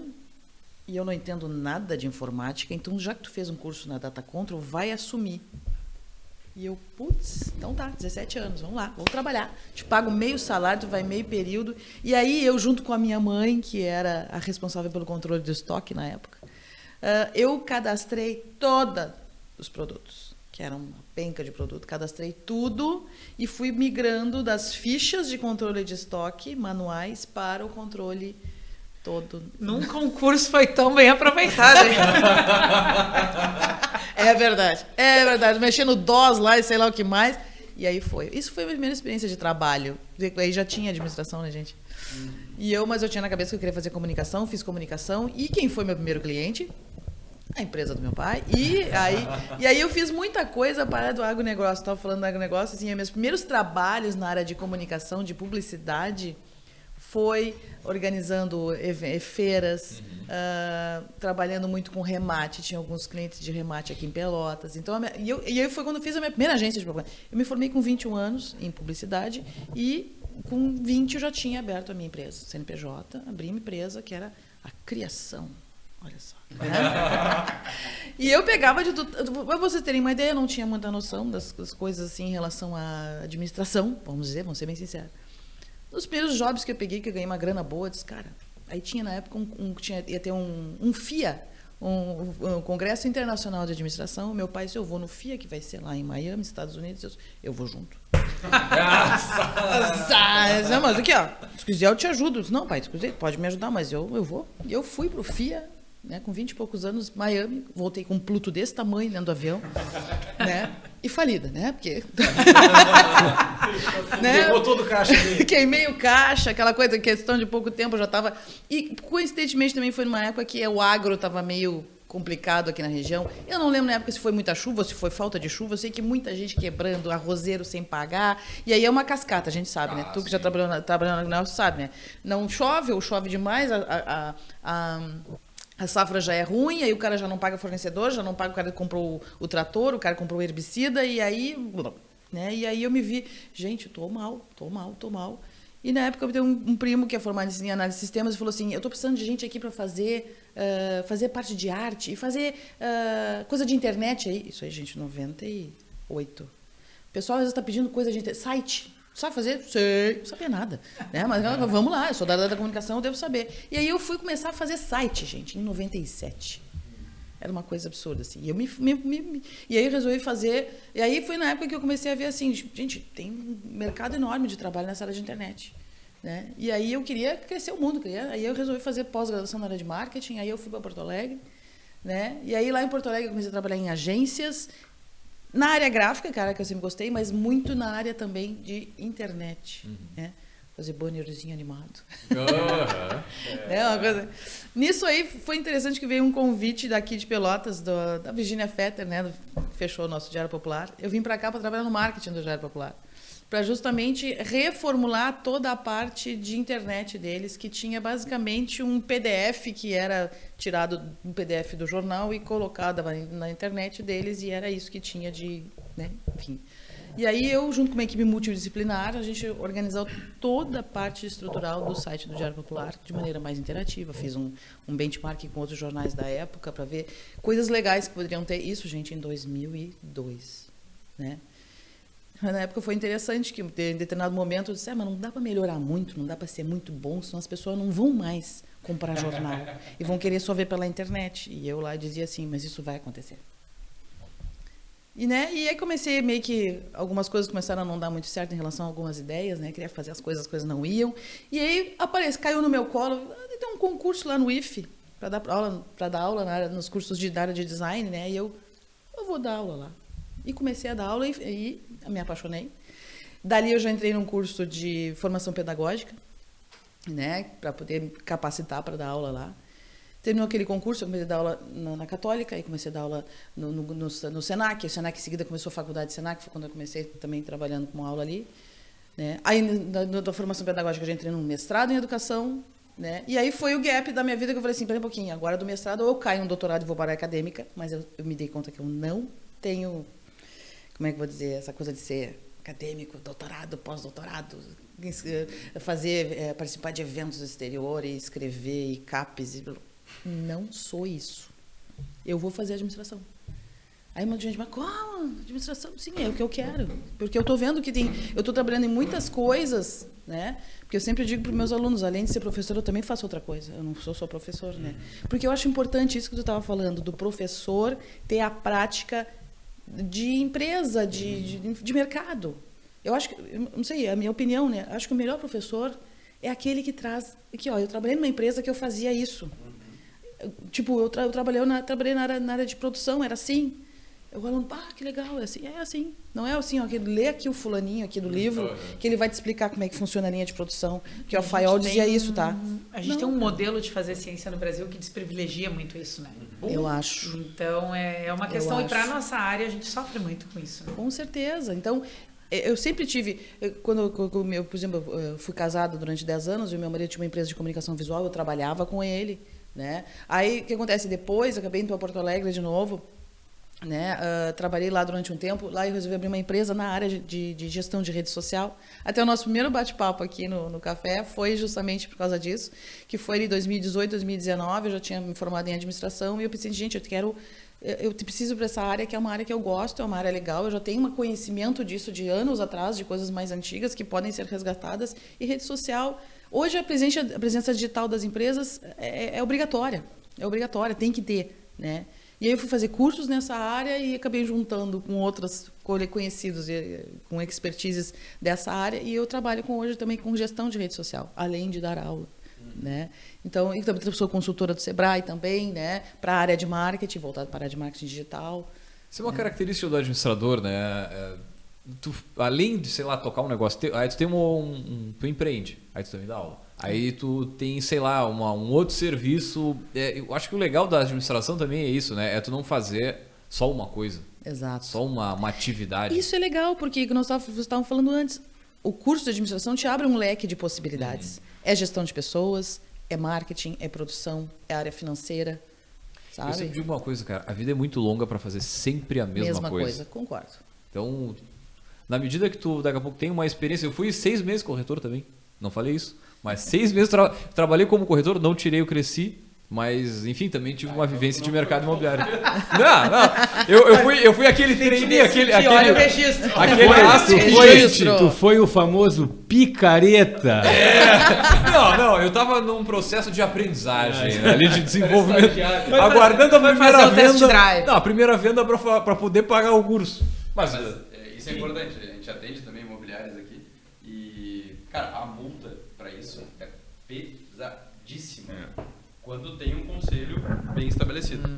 e eu não entendo nada de informática, então já que tu fez um curso na Data Control, vai assumir. E eu, putz, então tá, 17 anos, vamos lá, vamos trabalhar. Te pago meio salário, tu vai meio período. E aí eu, junto com a minha mãe, que era a responsável pelo controle do estoque na época, eu cadastrei todos os produtos, que era uma penca de produto, cadastrei tudo e fui migrando das fichas de controle de estoque manuais para o controle todo. Nunca um curso foi tão bem aproveitado, hein? É verdade. Mexendo no DOS lá e sei lá o que mais. E aí foi. Isso foi a minha primeira experiência de trabalho. Aí já tinha administração, né, gente? Mas eu tinha na cabeça que eu queria fazer comunicação, fiz comunicação. E quem foi meu primeiro cliente? A empresa do meu pai. E aí eu fiz muita coisa para do agronegócio. Estava falando do agronegócio, assim, meus primeiros trabalhos na área de comunicação, de publicidade, foi organizando feiras, trabalhando muito com remate. Tinha alguns clientes de remate aqui em Pelotas. Então, e aí foi quando eu fiz a minha primeira agência de propaganda. Eu me formei com 21 anos em publicidade e com 20 eu já tinha aberto a minha empresa, CNPJ, abri uma empresa que era a Criação. Olha só. E eu pegava de tudo. Para vocês terem uma ideia, eu não tinha muita noção das coisas assim em relação à administração, vamos ser bem sinceros. Nos primeiros jobs que eu peguei, que eu ganhei uma grana boa, eu disse, cara, aí tinha na época ia ter um FIA, um Congresso Internacional de Administração. Meu pai disse, eu vou no FIA, que vai ser lá em Miami, Estados Unidos. Eu vou junto. Mas aqui, ó, se quiser eu te ajudo. Eu disse, não, pai, se quiser, pode me ajudar, mas eu vou. E eu fui pro FIA, né, com 20 e poucos anos, Miami, voltei com um Pluto desse tamanho dentro do avião, né? E falida, né? Porque... né? Botou do caixa dele. Queimei o caixa, aquela coisa, questão de pouco tempo eu já estava... E, coincidentemente, também foi numa época que o agro estava meio complicado aqui na região. Eu não lembro na época se foi muita chuva, se foi falta de chuva. Eu sei que muita gente quebrando, arrozeiro sem pagar. E aí é uma cascata, a gente sabe, né? Tu que já trabalhou no negócio sabe, né? Não chove ou chove demais, a safra já é ruim, aí o cara já não paga fornecedor, já não paga o cara que comprou o trator, o cara que comprou o herbicida, e aí, né? E aí eu me vi, gente, tô mal. E na época eu tenho um primo que é formado em análise de sistemas e falou assim, eu tô precisando de gente aqui para fazer parte de arte e fazer coisa de internet aí. Isso aí, gente, 98. O pessoal às vezes está pedindo coisa de internet, site. Sabe fazer? Sei. Não sabia nada. Né? Mas vamos lá, eu sou da área da comunicação, eu devo saber. E aí eu fui começar a fazer site, gente, em 97. Era uma coisa absurda, assim. E aí eu resolvi fazer... E aí foi na época que eu comecei a ver assim, gente, tem um mercado enorme de trabalho nessa área de internet. Né? E aí eu queria crescer o mundo. Aí eu resolvi fazer pós-graduação na área de marketing, aí eu fui para Porto Alegre. Né? E aí lá em Porto Alegre eu comecei a trabalhar em agências, na área gráfica, cara, que eu sempre gostei, mas muito na área também de internet, né? Fazer bannerzinho animado. Né? Uma coisa... Nisso aí foi interessante que veio um convite daqui de Pelotas, da Virginia Fetter, né? Fechou o nosso Diário Popular. Eu vim para cá para trabalhar no marketing do Diário Popular, para justamente reformular toda a parte de internet deles, que tinha basicamente um PDF que era tirado um PDF do jornal e colocado na internet deles, e era isso que tinha de... Né? Enfim. E aí eu, junto com uma equipe multidisciplinar, a gente organizou toda a parte estrutural do site do Diário Popular de maneira mais interativa. Fiz um benchmark com outros jornais da época para ver coisas legais que poderiam ter. Isso, gente, em 2002. Né? Na época foi interessante que, em determinado momento, eu disse, mas não dá para melhorar muito, não dá para ser muito bom, senão as pessoas não vão mais comprar jornal e vão querer só ver pela internet. E eu lá dizia assim, mas isso vai acontecer. E aí comecei meio que... Algumas coisas começaram a não dar muito certo em relação a algumas ideias, né? Queria fazer as coisas não iam. E aí caiu no meu colo, tem um concurso lá no IFE para dar aula nos cursos da área de design, né? E eu vou dar aula lá. E comecei a dar aula e me apaixonei. Dali eu já entrei num curso de formação pedagógica, né? Para poder capacitar para dar aula lá. Terminou aquele concurso, eu comecei a dar aula na Católica, aí comecei a dar aula no Senac. O Senac em seguida começou a faculdade de Senac, foi quando eu comecei também trabalhando com aula ali. Né? Aí, da formação pedagógica, eu já entrei num mestrado em educação, Né? E aí foi o gap da minha vida que eu falei assim, pera um pouquinho, agora do mestrado ou eu caio no doutorado e vou para a acadêmica, mas eu me dei conta que eu não tenho, como é que eu vou dizer, essa coisa de ser acadêmico, doutorado, pós-doutorado, participar de eventos exteriores, escrever, e CAPES, não sou isso. Eu vou fazer administração. Aí muita gente, mas como? Administração? Sim, é o que eu quero. Porque eu estou vendo que eu estou trabalhando em muitas coisas, né? Porque eu sempre digo para os meus alunos, além de ser professor, eu também faço outra coisa. Eu não sou só professor, né? Porque eu acho importante isso que tu estava falando, do professor ter a prática de empresa, de mercado. Eu acho que, não sei, é a minha opinião, né? Acho que o melhor professor é aquele que traz... Aqui, ó, eu trabalhei numa empresa que eu fazia isso. Tipo, eu trabalhei na área de produção, era assim. O aluno, que legal, é assim. Não é assim, ó, que lê aqui o fulaninho aqui do livro, que ele vai te explicar como é que funciona a linha de produção. Que o Fayol dizia isso, tá? A gente tem um modelo de fazer ciência no Brasil que desprivilegia muito isso, né? Eu acho. Então, é uma questão, e para a nossa área, a gente sofre muito com isso. Né? Com certeza. Então, eu sempre tive... Quando eu, por exemplo, eu fui casada durante 10 anos e o meu marido tinha uma empresa de comunicação visual, eu trabalhava com ele, né? Aí, o que acontece? Depois, acabei indo para Porto Alegre de novo, né? Trabalhei lá durante um tempo, lá eu resolvi abrir uma empresa na área de gestão de rede social. Até o nosso primeiro bate-papo aqui no café foi justamente por causa disso, que foi em 2018, 2019, eu já tinha me formado em administração e eu pensei, gente, eu preciso para essa área, que é uma área que eu gosto, é uma área legal, eu já tenho um conhecimento disso de anos atrás, de coisas mais antigas que podem ser resgatadas, e rede social, hoje a presença digital das empresas é obrigatória, tem que ter, né? E aí eu fui fazer cursos nessa área e acabei juntando com outros conhecidos com expertises dessa área, e eu trabalho hoje também com gestão de rede social, além de dar aula. Né? Então, eu também sou consultora do Sebrae também, né? Para a área de marketing, voltado para a área de marketing digital. Isso é uma característica do administrador, né? Tu, além de, sei lá, tocar um negócio, aí tu tem tu empreende, aí tu também dá aula. Aí tu tem, sei lá, um outro serviço. Eu acho que o legal da administração também é isso, né? É tu não fazer só uma coisa. Exato. Só uma atividade. Isso é legal, porque nós estávamos falando antes, o curso de administração te abre um leque de possibilidades. É gestão de pessoas, é marketing, é produção, é área financeira, sabe? Eu sempre digo uma coisa, cara, a vida é muito longa para fazer sempre a mesma coisa. Concordo. Então, na medida que tu daqui a pouco tem uma experiência, eu fui 6 meses corretor também, não falei isso, mas 6 meses trabalhei como corretor, não tirei, eu cresci. Mas, enfim, também tive uma vivência de mercado imobiliário. Não. Eu fui aquele trainee, olha o registro. Tu foi o famoso picareta. Não, eu tava num processo de aprendizagem, ali de desenvolvimento, aguardando a primeira venda. Não, a primeira venda para poder pagar o curso. Mas isso é importante, a gente atende também imobiliários aqui e, cara, a multa para isso é pesadíssima. Quando tem um conselho bem estabelecido.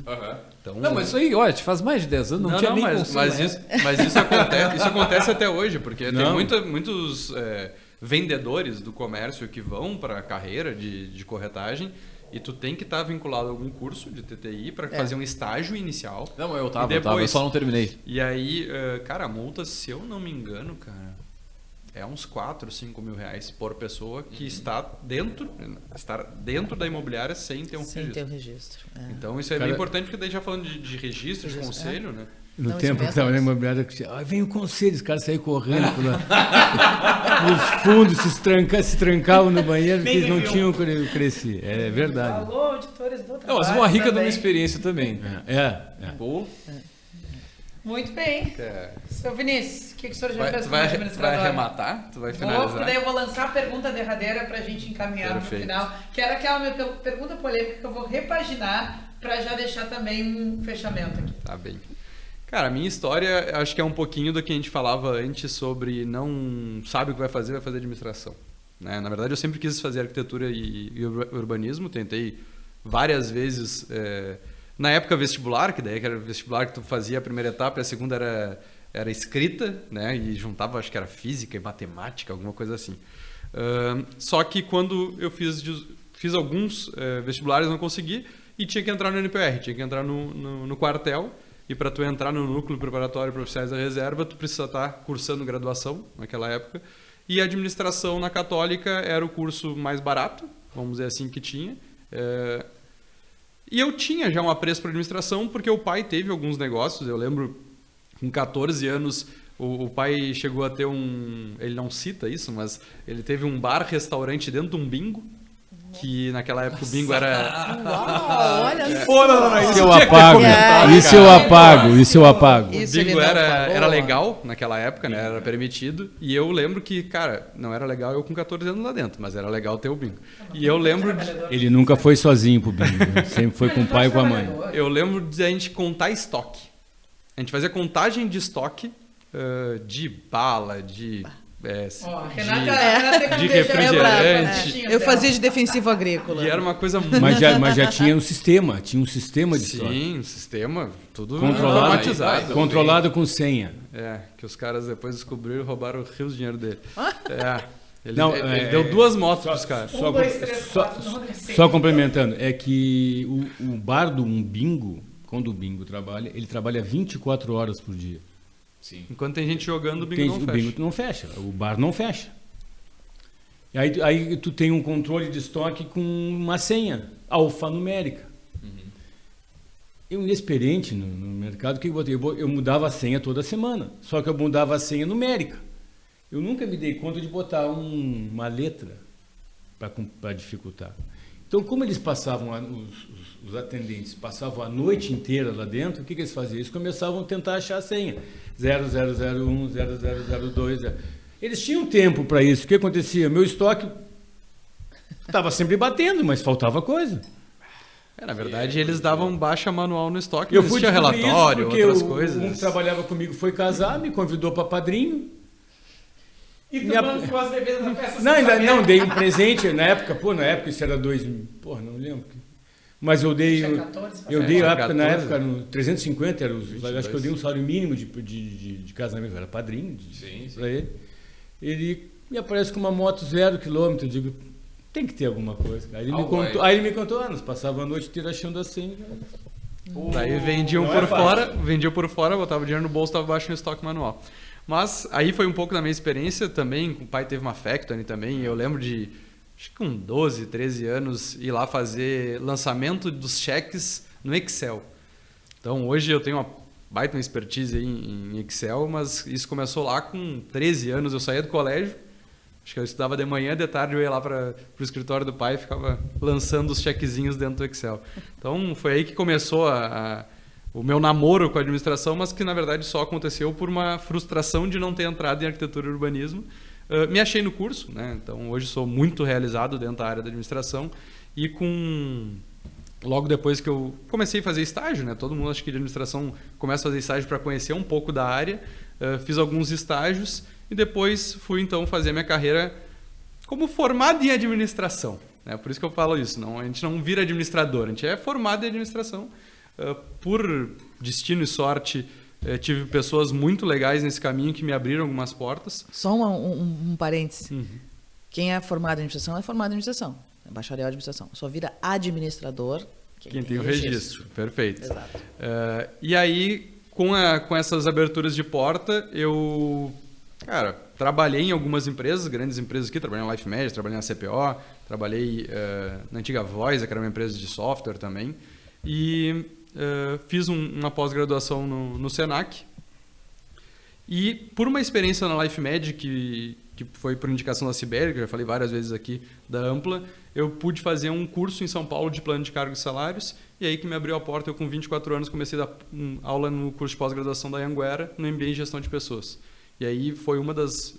Então, não, mas isso aí, olha, te faz mais de 10 anos, não tinha nem conselho. Mas isso acontece até hoje, porque tem muitos vendedores do comércio que vão para a carreira de corretagem e tu tem que estar vinculado a algum curso de TTI para fazer um estágio inicial. Não, eu tava, eu só não terminei. E aí, cara, a multa, se eu não me engano, cara, é uns 4, 5 mil reais por pessoa que está dentro da imobiliária sem ter um registro. Sem ter um registro. Então isso é bem importante, porque daí já falando de registro, de conselho, né? No tempo que estava na imobiliária, vem o conselho, os caras saíram correndo os fundos se trancavam no banheiro porque eles não tinham crescido. É verdade. Alô, auditores do trabalho. Mas uma rica de uma experiência também. Pô. Muito bem. Seu Vinícius, o que o senhor já fez como administrador? Tu vai arrematar? Tu vai finalizar? Daí eu vou lançar a pergunta derradeira para a gente encaminhar no final. Que era aquela minha pergunta polêmica que eu vou repaginar para já deixar também um fechamento aqui. Tá bem. Cara, a minha história acho que é um pouquinho do que a gente falava antes sobre não sabe o que vai fazer administração. Né? Na verdade, eu sempre quis fazer arquitetura e urbanismo, tentei várias vezes... Na época vestibular, que daí era vestibular que tu fazia a primeira etapa e a segunda era escrita, né? E juntava, acho que era física e matemática, alguma coisa assim. Só que quando eu fiz alguns vestibulares, não consegui e tinha que entrar no NPR, tinha que entrar no quartel. E para tu entrar no núcleo preparatório para oficiais da reserva, tu precisa estar cursando graduação naquela época. E a administração na Católica era o curso mais barato, vamos dizer assim, que tinha. E eu tinha já um apreço por administração, porque o pai teve alguns negócios. Eu lembro, com 14 anos, o pai chegou a ter ele não cita isso, mas ele teve um bar-restaurante dentro de um bingo. Que naquela época o bingo era... Uau, olha só. Isso eu apago. Isso eu apago. O bingo era legal naquela época, né? Era permitido. E eu lembro que, cara, não era legal eu com 14 anos lá dentro, mas era legal ter o bingo. E eu lembro Ele nunca foi sozinho pro bingo. Sempre foi com o pai e com a mãe. Eu lembro de a gente contar estoque. A gente fazia contagem de estoque de bala, de refrigerante. Eu fazia de defensivo agrícola. E era uma coisa muito... Mas já tinha um sistema de estoque. Sim, um sistema, tudo automatizado. Controlado com senha. Que os caras depois descobriram e roubaram rios de dinheiro dele. Ele deu 2 motos pros caras. Só complementando, é que o bar do bingo, quando o bingo trabalha, ele trabalha 24 horas por dia. Sim. Enquanto tem gente jogando, o bingo não fecha. O bar não fecha. E aí tu tem um controle de estoque com uma senha alfanumérica. Eu, inexperiente no mercado, o que eu botei? Eu mudava a senha toda semana. Só que eu mudava a senha numérica. Eu nunca me dei conta de botar uma letra para dificultar. Então, como eles passavam, os atendentes passavam a noite inteira lá dentro, o que eles faziam? Eles começavam a tentar achar a senha. 0001, 0002. Eles tinham tempo para isso. O que acontecia? Meu estoque estava sempre batendo, mas faltava coisa. Na verdade, eles davam baixa manual no estoque, eu não fui tinha relatório, outras coisas. Um que trabalhava comigo foi casar, me convidou para padrinho. E tu bancou as bebidas da festa? Não, dei um presente na época, isso era 2000, não lembro. Mas eu dei, na época, no 350, acho que eu dei um salário mínimo de casamento, eu era padrinho para ele. Ele me aparece com uma moto 0 km, eu digo, tem que ter alguma coisa. Aí ele me contou, nós passava a noite inteira achando assim. Daí vendiam por fora, botava o dinheiro no bolso, estava baixo no estoque manual. Mas aí foi um pouco da minha experiência também. O pai teve uma Factory também. Eu lembro de, acho que com 12, 13 anos, ir lá fazer lançamento dos cheques no Excel. Então hoje eu tenho uma baita expertise aí em Excel, mas isso começou lá com 13 anos. Eu saía do colégio, acho que eu estudava de manhã, de tarde eu ia lá para o escritório do pai e ficava lançando os chequezinhos dentro do Excel. Então foi aí que começou o meu namoro com a administração, mas que na verdade só aconteceu por uma frustração de não ter entrado em arquitetura e urbanismo. Me achei no curso, né? Então hoje sou muito realizado dentro da área da administração e logo depois que eu comecei a fazer estágio, né? Todo mundo acha que de administração começa a fazer estágio para conhecer um pouco da área. Fiz alguns estágios e depois fui então fazer a minha carreira como formado em administração, né? Por isso que eu falo isso, a gente não vira administrador, a gente é formado em administração. Por destino e sorte, tive pessoas muito legais nesse caminho que me abriram algumas portas. Só um parêntese. Quem é formado em administração é formado em administração. É bacharel em administração. Só vira administrador quem tem o registro. Perfeito. Exato. E aí, com essas aberturas de porta, eu trabalhei em algumas empresas, grandes empresas aqui. Trabalhei na LifeMed, trabalhei na CPO, trabalhei na antiga Voice, que era uma empresa de software também. E fiz uma pós-graduação no Senac. E por uma experiência na LifeMed, que foi por indicação da Sibeli, que eu já falei várias vezes aqui, da Ampla, eu pude fazer um curso em São Paulo de plano de cargos e salários, e aí que me abriu a porta. Eu com 24 anos comecei a dar aula no curso de pós-graduação da Anhanguera, no MBA em Gestão de Pessoas. E aí foi uma das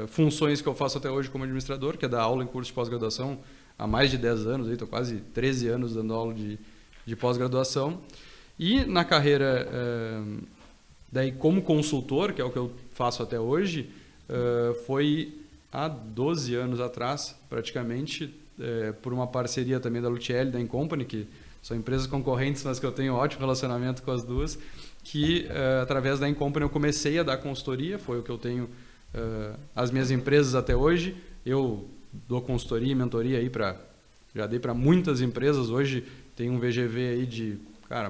funções que eu faço até hoje como administrador, que é dar aula em curso de pós-graduação há mais de 10 anos, estou quase 13 anos dando aula de pós-graduação. E na carreira daí como consultor, que é o que eu faço até hoje, foi há 12 anos atrás, praticamente, por uma parceria também da Lutiel e da Incompany, que são empresas concorrentes, mas que eu tenho ótimo relacionamento com as duas, que através da Incompany eu comecei a dar consultoria, foi o que eu tenho as minhas empresas até hoje. Eu dou consultoria e mentoria aí já dei para muitas empresas. Hoje tem um VGV aí de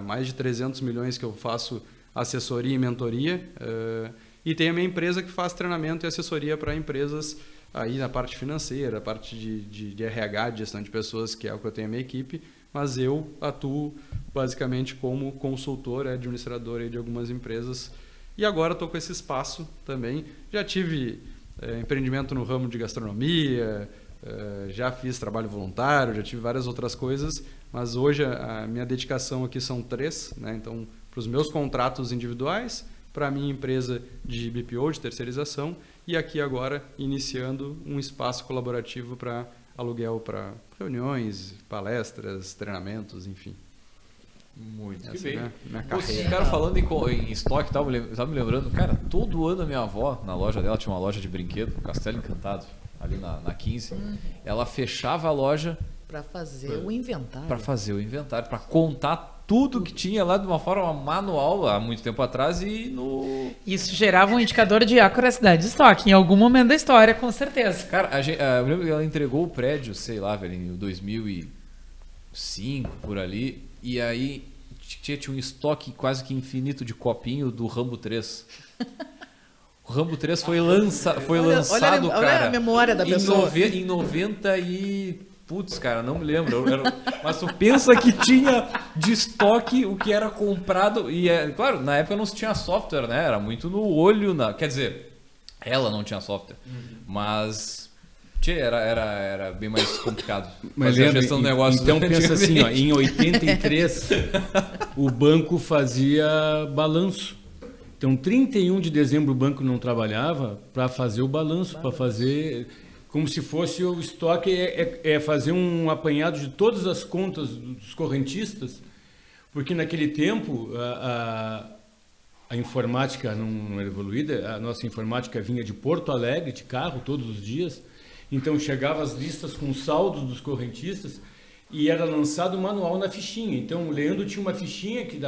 mais de 300 milhões que eu faço assessoria e mentoria. E tem a minha empresa que faz treinamento e assessoria para empresas aí na parte financeira, a parte de RH, de gestão de pessoas, que é o que eu tenho a minha equipe, mas eu atuo basicamente como consultor, administrador aí de algumas empresas. E agora estou com esse espaço também. Já tive empreendimento no ramo de gastronomia, já fiz trabalho voluntário, já tive várias outras coisas, mas hoje a minha dedicação aqui são 3, né? Então, para os meus contratos individuais, para a minha empresa de BPO, de terceirização, e aqui agora iniciando um espaço colaborativo para aluguel para reuniões, palestras, treinamentos, enfim. Muito Essa bem. Minha carreira. Os caras falando em estoque, tava me lembrando, cara, todo ano a minha avó, na loja dela, tinha uma loja de brinquedo, Castelo Encantado, ali na 15, ela fechava a loja Para fazer o inventário. Para contar tudo que tinha lá de uma forma manual há muito tempo atrás Isso gerava um indicador de acuracidade de estoque em algum momento da história, com certeza. Cara, eu lembro que ela entregou o prédio, sei lá, velho, em 2005, por ali, e aí tinha um estoque quase que infinito de copinho do Rambo 3. O Rambo 3 foi lançado, cara. Olha a memória da pessoa. Em 90 e... Putz, cara, não me lembro. Mas tu pensa que tinha de estoque o que era comprado. E, claro, na época não se tinha software, né? Era muito no olho. Quer dizer, ela não tinha software. Mas era bem mais complicado. Mas fazer a gestão do negócio. Então pensa assim, ó, em 83 o banco fazia balanço. Então 31 de dezembro o banco não trabalhava para fazer o balanço, para fazer... Como se fosse o estoque, fazer um apanhado de todas as contas dos correntistas, porque naquele tempo a informática não era evoluída, a nossa informática vinha de Porto Alegre, de carro, todos os dias, então chegava as listas com saldos dos correntistas e era lançado manual na fichinha. Então o Leandro tinha uma fichinha que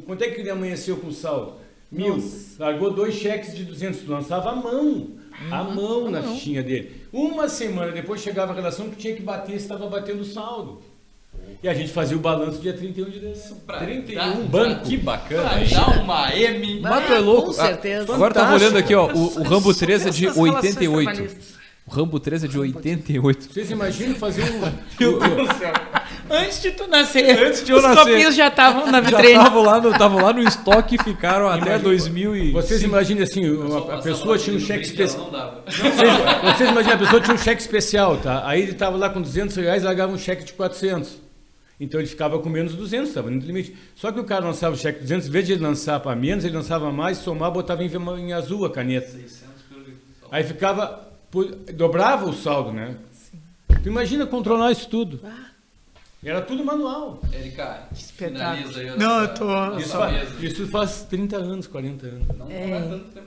quanto é que ele amanheceu com saldo? 1.000, largou 2 cheques de 200, lançava à mão na fichinha dele. Uma semana depois chegava a relação que tinha que bater se estava batendo saldo. E a gente fazia o balanço dia 31 de dezembro. 31 banco. Que bacana. Dá uma M. Mas tu é louco. Com certeza. Agora eu tava olhando aqui, ó, o Rambo 3 é de 88. O Rambo 3 é de 88. Vocês imaginam fazer um... Meu Deus do céu. Antes de tu nascer, Antes de eu os nascer, copinhos já estavam na vitrine. Estavam lá no estoque e ficaram até 2000 e... Vocês imaginem assim, a pessoa tinha um cheque especial. Vocês imaginam, a pessoa tinha um cheque especial, tá? Aí ele estava lá com R$200 e largava um cheque de 400. Então ele ficava com menos 200, estava no limite. Só que o cara lançava o cheque de 200, em vez de ele lançar para menos, ele lançava mais, somava, botava em azul a caneta. Aí ficava... Dobrava o saldo, né? Sim. Tu imagina controlar isso tudo. Era tudo manual. Erika, finaliza aí. Não, eu tô... Isso faz 30 anos, 40 anos.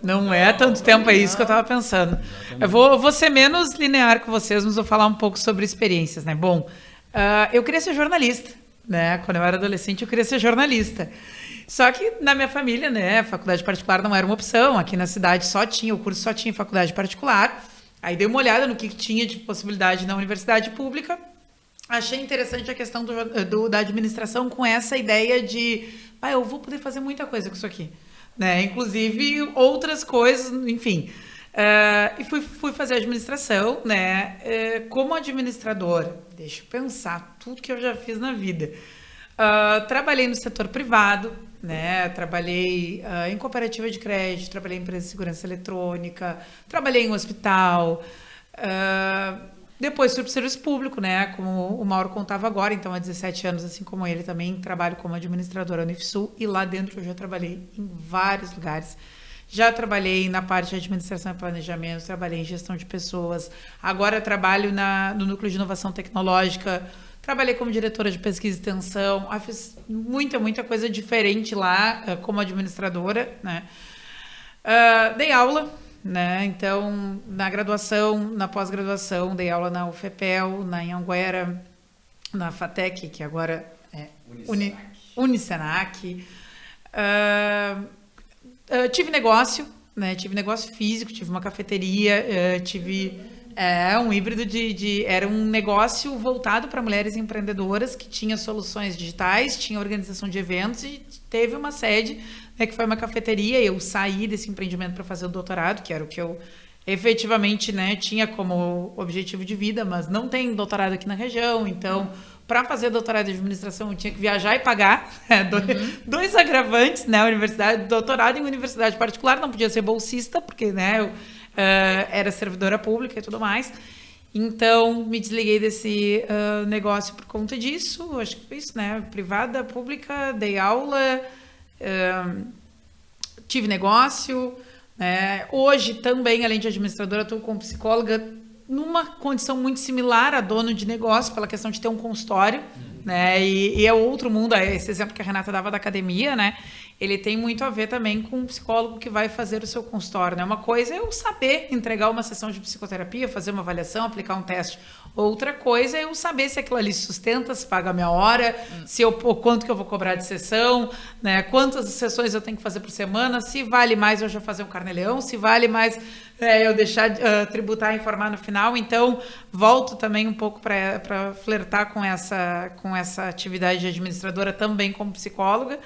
Não é tanto tempo, é isso que eu estava pensando. Eu vou ser menos linear com vocês, mas vou falar um pouco sobre experiências, né? Bom, eu queria ser jornalista, né? Quando eu era adolescente, eu queria ser jornalista. Só que na minha família, né, faculdade particular não era uma opção. Aqui na cidade o curso só tinha faculdade particular. Aí dei uma olhada no que tinha de possibilidade na universidade pública. Achei interessante a questão da administração com essa ideia de eu vou poder fazer muita coisa com isso aqui, né? Inclusive outras coisas, enfim. E fui fazer administração, né? Como administradora, deixa eu pensar tudo que eu já fiz na vida. Trabalhei no setor privado, né? Trabalhei em cooperativa de crédito, trabalhei em empresa de segurança eletrônica, trabalhei em um hospital, depois fui para o serviço público, né? Como o Mauro contava agora, então há 17 anos, assim como ele, também trabalho como administradora no IFSU, e lá dentro eu já trabalhei em vários lugares. Já trabalhei na parte de administração e planejamento, trabalhei em gestão de pessoas, agora trabalho no núcleo de inovação tecnológica. Trabalhei como diretora de pesquisa e extensão, fiz muita coisa diferente lá como administradora, né? Dei aula, né? Então, na graduação, na pós-graduação, dei aula na UFPEL, na Anhanguera, na FATEC, que agora é Unisenac. Tive negócio, né? Tive negócio físico, tive uma cafeteria, tive... um híbrido era um negócio voltado para mulheres empreendedoras que tinha soluções digitais, tinha organização de eventos e teve uma sede, né, que foi uma cafeteria. Eu saí desse empreendimento para fazer o doutorado, que era o que eu efetivamente, né, tinha como objetivo de vida, mas não tem doutorado aqui na região, então, para fazer doutorado em administração, eu tinha que viajar e pagar, dois agravantes, né, universidade, doutorado em universidade particular, não podia ser bolsista, porque, né, eu era servidora pública e tudo mais, então, me desliguei desse negócio por conta disso, acho que foi isso, né, privada, pública, dei aula, tive negócio, hoje também, além de administradora, estou como psicóloga numa condição muito similar a dono de negócio, pela questão de ter um consultório, né? E é outro mundo, esse exemplo que a Renata dava da academia, né? Ele tem muito a ver também com um psicólogo que vai fazer o seu consultório, né? Uma coisa é eu saber entregar uma sessão de psicoterapia, fazer uma avaliação, aplicar um teste. Outra coisa é eu saber se aquilo ali sustenta, se paga a minha hora, quanto que eu vou cobrar de sessão, né? Quantas sessões eu tenho que fazer por semana, se vale mais eu já fazer um carnê-leão, se vale mais eu deixar tributar e informar no final. Então, volto também um pouco para flertar com essa atividade de administradora também como psicóloga.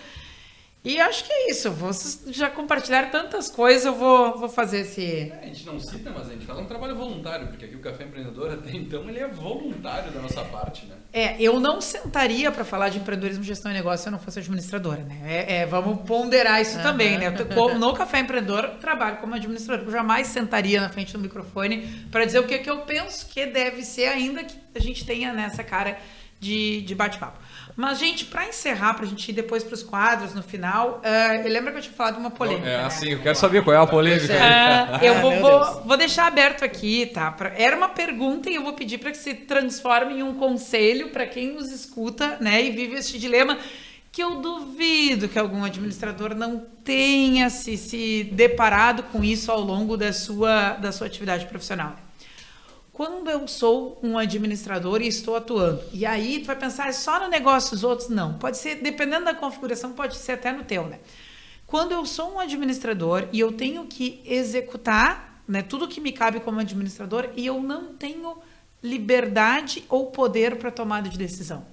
E acho que é isso. Vocês já compartilharam tantas coisas, eu vou fazer esse... A gente não cita, mas a gente faz um trabalho voluntário, porque aqui o Café Empreendedor até então ele é voluntário da nossa parte, né? Eu não sentaria para falar de empreendedorismo, gestão e negócio se eu não fosse administradora, né? Vamos ponderar isso também, né? No Café Empreendedor, eu trabalho como administradora. Eu jamais sentaria na frente do microfone para dizer o que eu penso que deve ser, ainda que a gente tenha nessa cara de bate-papo. Mas, gente, para encerrar, para a gente ir depois para os quadros no final, eu lembro que eu tinha falado de uma polêmica. Eu quero saber qual é a polêmica. Eu vou deixar aberto aqui, tá? Era uma pergunta e eu vou pedir para que se transforme em um conselho para quem nos escuta, né? E vive este dilema, que eu duvido que algum administrador não tenha se deparado com isso ao longo da sua atividade profissional. Quando eu sou um administrador e estou atuando, e aí tu vai pensar, é só no negócio dos outros? Não, pode ser, dependendo da configuração, pode ser até no teu, né? Quando eu sou um administrador e eu tenho que executar, né, tudo que me cabe como administrador e eu não tenho liberdade ou poder para tomada de decisão.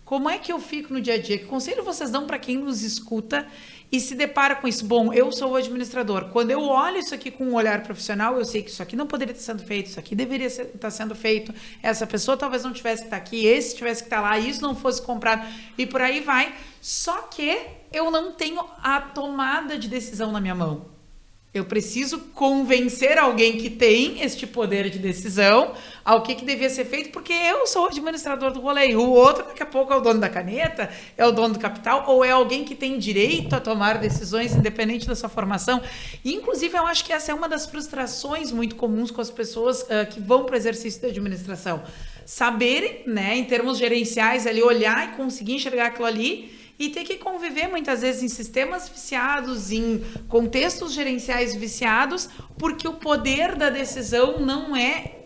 Como é que eu fico no dia a dia? Que conselho vocês dão para quem nos escuta e se depara com isso? Bom, eu sou o administrador. Quando eu olho isso aqui com um olhar profissional, eu sei que isso aqui não poderia estar sendo feito, isso aqui deveria estar sendo feito, essa pessoa talvez não tivesse que estar aqui, esse tivesse que estar lá, isso não fosse comprado, e por aí vai. Só que eu não tenho a tomada de decisão na minha mão. Eu preciso convencer alguém que tem este poder de decisão ao que devia ser feito, porque eu sou o administrador do rolê. O outro, daqui a pouco, é o dono da caneta, é o dono do capital, ou é alguém que tem direito a tomar decisões independente da sua formação. E, inclusive, eu acho que essa é uma das frustrações muito comuns com as pessoas que vão para o exercício da administração. Saberem, né, em termos gerenciais, ali, olhar e conseguir enxergar aquilo ali, e ter que conviver muitas vezes em sistemas viciados, em contextos gerenciais viciados, porque o poder da decisão não é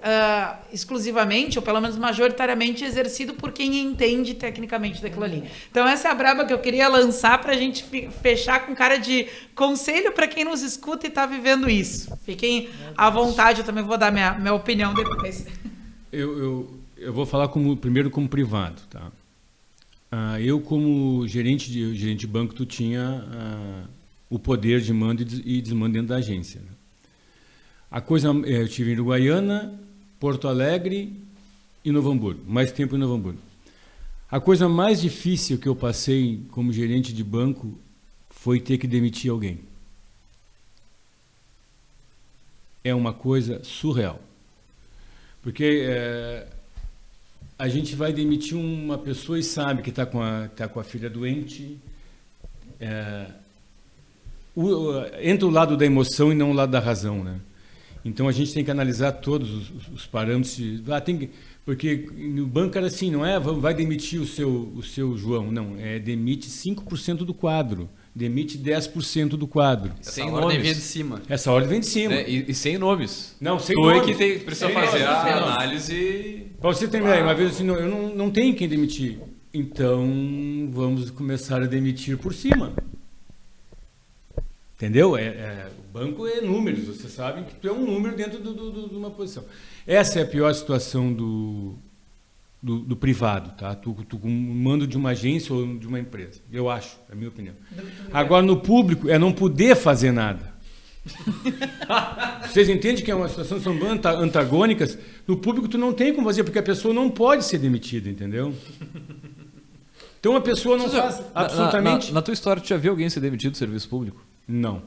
exclusivamente, ou pelo menos majoritariamente, exercido por quem entende tecnicamente daquilo ali. Então essa é a braba que eu queria lançar para a gente fechar com cara de conselho para quem nos escuta e está vivendo isso. Fiquem à vontade, eu também vou dar minha opinião depois. Eu vou falar primeiro como privado, tá? Eu, como gerente de banco, tu tinha o poder de mando e desmando dentro da agência. Né? Eu estive em Uruguaiana, Porto Alegre e Novo Hamburgo, mais tempo em Novo Hamburgo. A coisa mais difícil que eu passei como gerente de banco foi ter que demitir alguém. É uma coisa surreal. Porque a gente vai demitir uma pessoa e sabe que está com a filha doente. Entra o lado da emoção e não o lado da razão, né? Então a gente tem que analisar todos os parâmetros. Porque no banco era assim, não é? Vai demitir o seu João, não. Demite 5% do quadro. Demite 10% do quadro. Essa ordem vem de cima. Essa ordem vem de cima. E sem nomes. Não, sem nomes. Tu é que precisa fazer a análise. Para você ter uma vez assim, eu não tenho quem demitir. Então, vamos começar a demitir por cima. Entendeu? O banco é números. Você sabe que tu é um número dentro de uma posição. Essa é a pior situação do privado, tá? Tu com mando de uma agência ou de uma empresa. Eu acho, é a minha opinião. Agora, no público, é não poder fazer nada. Vocês entendem que é uma situação, são antagônicas? No público tu não tem como fazer, porque a pessoa não pode ser demitida, entendeu? Então a pessoa não faz absolutamente... Na tua história, tu já viu alguém ser demitido do serviço público? Não.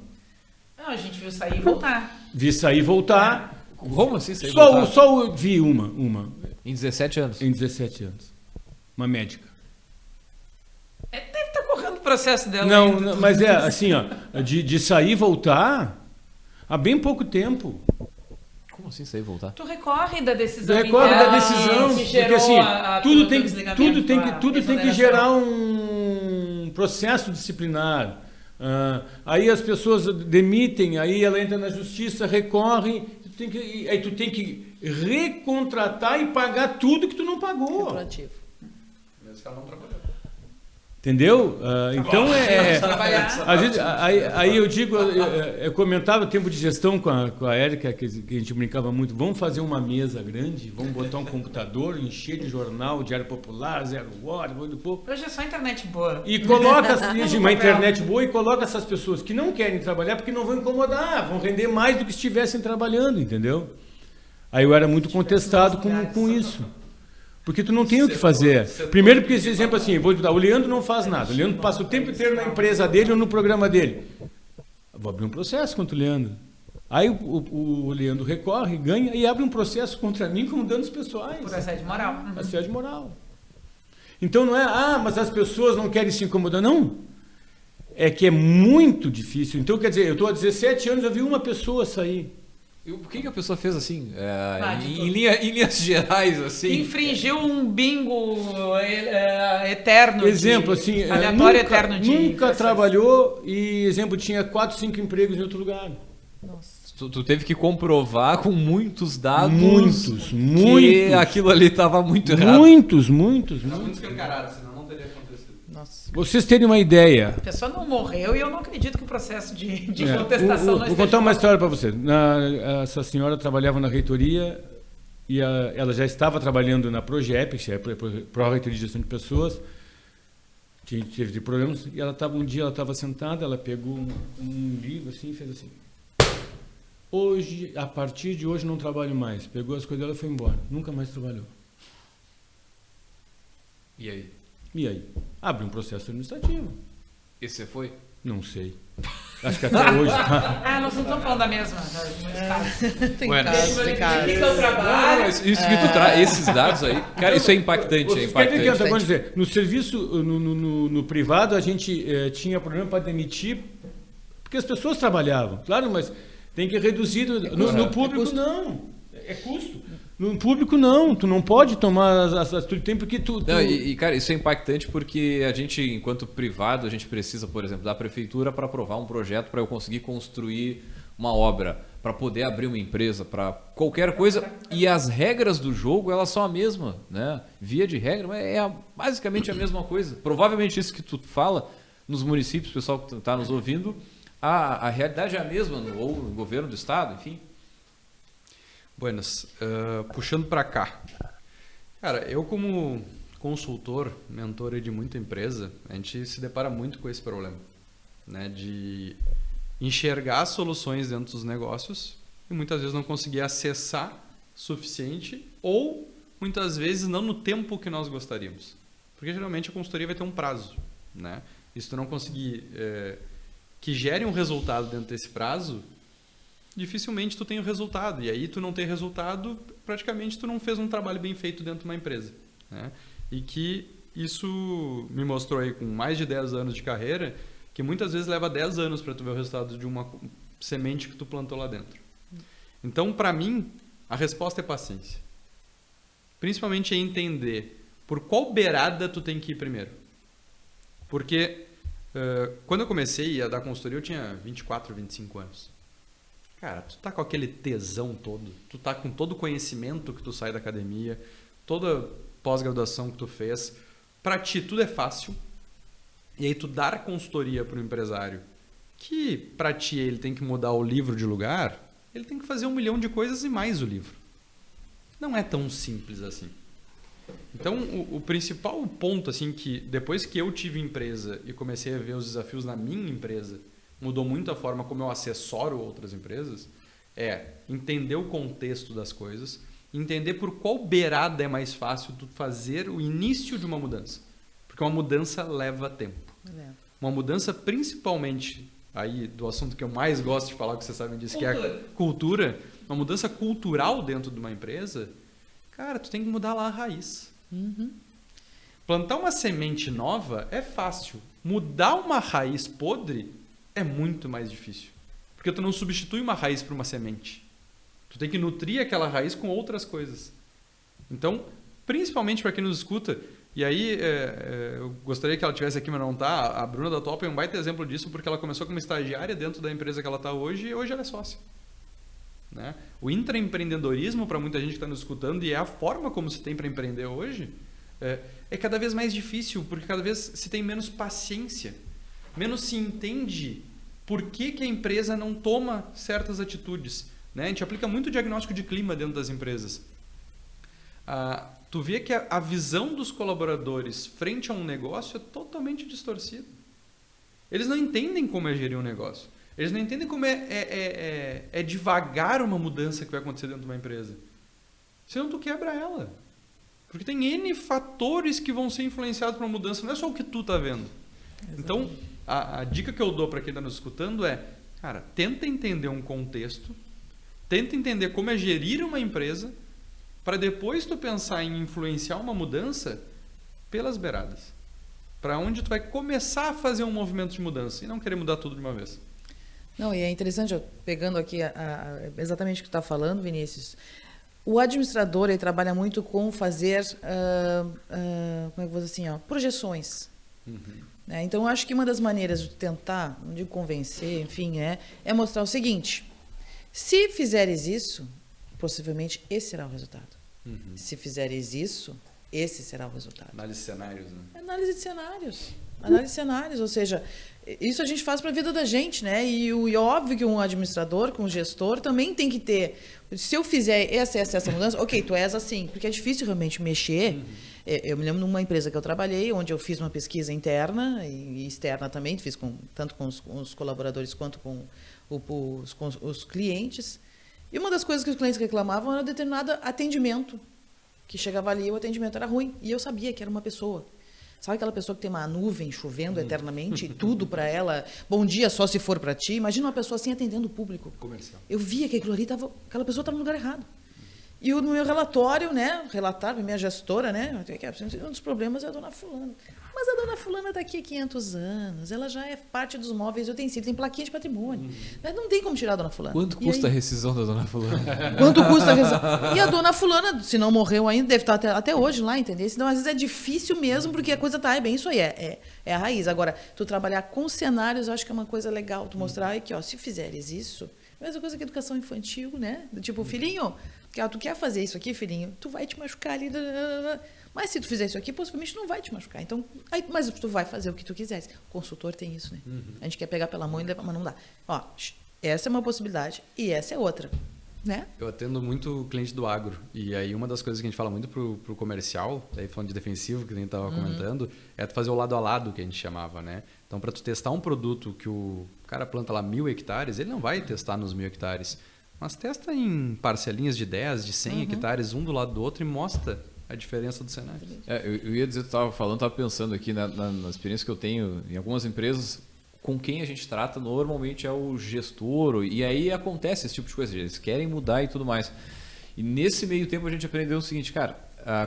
Não, a gente viu sair e voltar. Vi sair e voltar. Como assim sair e voltar? Só vi uma. Em 17 anos? Em 17 anos. Uma médica. Deve estar correndo o processo dela. Não, mas é assim, ó, de sair e voltar há bem pouco tempo. Como assim sair e voltar? Tu recorre da decisão. Tu recorre da decisão, que porque assim, tudo tem que exoneração. gerar um processo disciplinar. Aí as pessoas demitem, aí ela entra na justiça, recorre, aí tu tem que recontratar e pagar tudo que tu não pagou. Retroativo. Mesmo que ela não trabalhou. Entendeu? Então às vezes, Trabalhar. aí eu digo, eu comentava o tempo de gestão com a Érica, que a gente brincava muito, vamos fazer uma mesa grande, vamos botar um computador, encher de jornal, Diário Popular, Zero Hora, muito pouco. Hoje é só internet boa. E coloca uma internet boa e coloca essas pessoas que não querem trabalhar porque não vão incomodar, vão render mais do que estivessem trabalhando, entendeu? Aí eu era muito contestado com isso. Porque tu não tem o que fazer. Primeiro porque, esse exemplo assim, vou dar, o Leandro não faz nada. O Leandro passa o tempo inteiro na empresa dele ou no programa dele. Vou abrir um processo contra o Leandro. Aí o Leandro recorre, ganha e abre um processo contra mim com danos pessoais. Por assédio moral. Assédio moral. Então não é, mas as pessoas não querem se incomodar. Não. É que é muito difícil. Então, quer dizer, eu estou há 17 anos, eu vi uma pessoa sair. E o que a pessoa fez assim? Em linhas gerais, assim? Infringiu um bingo eterno. Exemplo, assim, aleatório eterno de nunca processo. Trabalhou e, exemplo, tinha 4, 5 empregos em outro lugar. Nossa. Tu teve que comprovar com muitos dados Muitos. que aquilo ali estava muito errado. Muitos. Tá muito escancarado, senão não teria acontecido. Nossa. Vocês terem uma ideia. A pessoa não morreu e eu não acredito que o processo de contestação não Vou contar uma história para você. Essa senhora trabalhava na reitoria e ela já estava trabalhando na PROGEP, que é Pró-Reitoria de Gestão de Pessoas. Teve problemas e um dia ela estava sentada, ela pegou um livro assim e fez assim. Hoje, a partir de hoje não trabalho mais. Pegou as coisas dela e foi embora. Nunca mais trabalhou. E aí? E aí? Abre um processo administrativo. E você foi? Não sei. Acho que até hoje tá. nós não estamos falando da mesma. Tem Bueno. casos, tem casos. Isso que tu traz, esses dados aí, cara, isso é impactante. Vocês querem ver que eu tô falando dizer? No serviço, no privado, a gente tinha problema para demitir porque as pessoas trabalhavam. Claro, mas tem que reduzir. No público, não. É custo. No público, não. Tu não pode tomar as atitudes tem porque tu... Não, cara, isso é impactante porque a gente, enquanto privado, a gente precisa, por exemplo, da prefeitura para aprovar um projeto para eu conseguir construir uma obra, para poder abrir uma empresa, para qualquer coisa. E as regras do jogo, elas são a mesma, né? Via de regra, mas basicamente a mesma coisa. Provavelmente isso que tu fala nos municípios, o pessoal que está nos ouvindo, a realidade é a mesma, ou no governo do estado, enfim. Buenas, puxando para cá. Cara, eu como consultor, mentor de muita empresa, a gente se depara muito com esse problema, né? De enxergar soluções dentro dos negócios e muitas vezes não conseguir acessar suficiente ou muitas vezes não no tempo que nós gostaríamos. Porque geralmente a consultoria vai ter um prazo, né? E se tu não conseguir que gere um resultado dentro desse prazo, dificilmente tu tem o resultado. E aí tu não tem resultado, praticamente tu não fez um trabalho bem feito dentro de uma empresa, né? E que isso me mostrou aí com mais de 10 anos de carreira, que muitas vezes leva 10 anos para tu ver o resultado de uma semente que tu plantou lá dentro. Então, para mim, a resposta é paciência. Principalmente é entender por qual beirada tu tem que ir primeiro. Porque quando eu comecei a dar consultoria, eu tinha 24, 25 anos. Cara, tu tá com aquele tesão todo, tu tá com todo o conhecimento que tu sai da academia, toda pós-graduação que tu fez, pra ti tudo é fácil, e aí tu dar consultoria para o empresário, que pra ti ele tem que mudar o livro de lugar, ele tem que fazer 1 milhão de coisas e mais o livro. Não é tão simples assim. Então, o principal ponto, assim, que depois que eu tive empresa e comecei a ver os desafios na minha empresa, mudou muito a forma como eu assessoro outras empresas, é entender o contexto das coisas, entender por qual beirada é mais fácil tu fazer o início de uma mudança. Porque uma mudança leva tempo. Uma mudança, principalmente, aí do assunto que eu mais gosto de falar, que vocês sabem disso, que é a cultura. Uma mudança cultural dentro de uma empresa, cara, tu tem que mudar lá a raiz. Plantar uma semente nova é fácil. Mudar uma raiz podre é muito mais difícil. Porque tu não substitui uma raiz por uma semente. Tu tem que nutrir aquela raiz com outras coisas. Então, principalmente para quem nos escuta, e aí eu gostaria que ela estivesse aqui, mas não está, a Bruna da Top é um baita exemplo disso, porque ela começou como estagiária dentro da empresa que ela está hoje, e hoje ela é sócia. Né? O intraempreendedorismo, para muita gente que está nos escutando, e é a forma como se tem para empreender hoje, é cada vez mais difícil, porque cada vez se tem menos paciência, menos se entende por que a empresa não toma certas atitudes. Né? A gente aplica muito diagnóstico de clima dentro das empresas. Tu vê que a visão dos colaboradores frente a um negócio é totalmente distorcida. Eles não entendem como é gerir um negócio. Eles não entendem como é devagar uma mudança que vai acontecer dentro de uma empresa. Senão tu quebra ela. Porque tem N fatores que vão ser influenciados por uma mudança. Não é só o que tu tá vendo. Exatamente. Então, a dica que eu dou para quem está nos escutando é, cara, tenta entender um contexto, tenta entender como é gerir uma empresa, para depois tu pensar em influenciar uma mudança pelas beiradas. Para onde tu vai começar a fazer um movimento de mudança e não querer mudar tudo de uma vez. Não, e é interessante, pegando aqui exatamente o que tu está falando, Vinícius, o administrador ele trabalha muito com fazer, como é que eu vou dizer assim, projeções. Né? Então, eu acho que uma das maneiras de tentar, não digo convencer, enfim, é mostrar o seguinte: se fizeres isso, possivelmente esse será o resultado. Se fizeres isso, esse será o resultado. Análise de cenários, né? Análise de cenários. Análise de cenários, ou seja, isso a gente faz para a vida da gente, né? E óbvio que um administrador, com um gestor, também tem que ter. Se eu fizer essa mudança, ok, tu és assim, porque é difícil realmente mexer. Eu me lembro numa empresa que eu trabalhei, onde eu fiz uma pesquisa interna e externa também, fiz tanto com os colaboradores quanto com os clientes. E uma das coisas que os clientes reclamavam era determinado atendimento, que chegava ali e o atendimento era ruim. E eu sabia que era uma pessoa. Sabe aquela pessoa que tem uma nuvem chovendo eternamente e tudo para ela, bom dia só se for para ti? Imagina uma pessoa assim atendendo o público. Comercial. Eu via que aquela pessoa estava no lugar errado. E no meu relatório, né, relatar para minha gestora, né, um dos problemas é a dona fulana. Mas a dona fulana está aqui há 500 anos, ela já é parte dos móveis e utensílios, tem plaquinha de patrimônio. Não tem como tirar a dona fulana. Quanto custa a rescisão da dona fulana? Quanto custa a rescisão? E a dona fulana, se não morreu ainda, deve estar até hoje lá, entendeu? Então, às vezes é difícil mesmo, porque a coisa está bem isso aí, é a raiz. Agora, tu trabalhar com cenários, eu acho que é uma coisa legal, tu mostrar que, ó, se fizeres isso, mesma coisa que educação infantil, né? Tipo, filhinho, tu quer fazer isso aqui, filhinho? Tu vai te machucar ali. Mas se tu fizer isso aqui, possivelmente não vai te machucar. Então, mas tu vai fazer o que tu quiseres. O consultor tem isso, né? A gente quer pegar pela mão e levar, mas não dá. Ó, essa é uma possibilidade e essa é outra, né? Eu atendo muito cliente do agro. E aí uma das coisas que a gente fala muito pro comercial, daí falando de defensivo, que a gente estava comentando, é tu fazer o lado a lado, que a gente chamava, né? Então, para tu testar um produto que o cara planta lá 1.000 hectares, ele não vai testar nos 1.000 hectares. Mas testa em parcelinhas de 10, de 100 hectares, um do lado do outro e mostra a diferença do cenário. Eu ia dizer, tu estava pensando aqui na experiência que eu tenho em algumas empresas, com quem a gente trata normalmente é o gestor, e aí acontece esse tipo de coisa, eles querem mudar e tudo mais. E nesse meio tempo a gente aprendeu o seguinte, cara,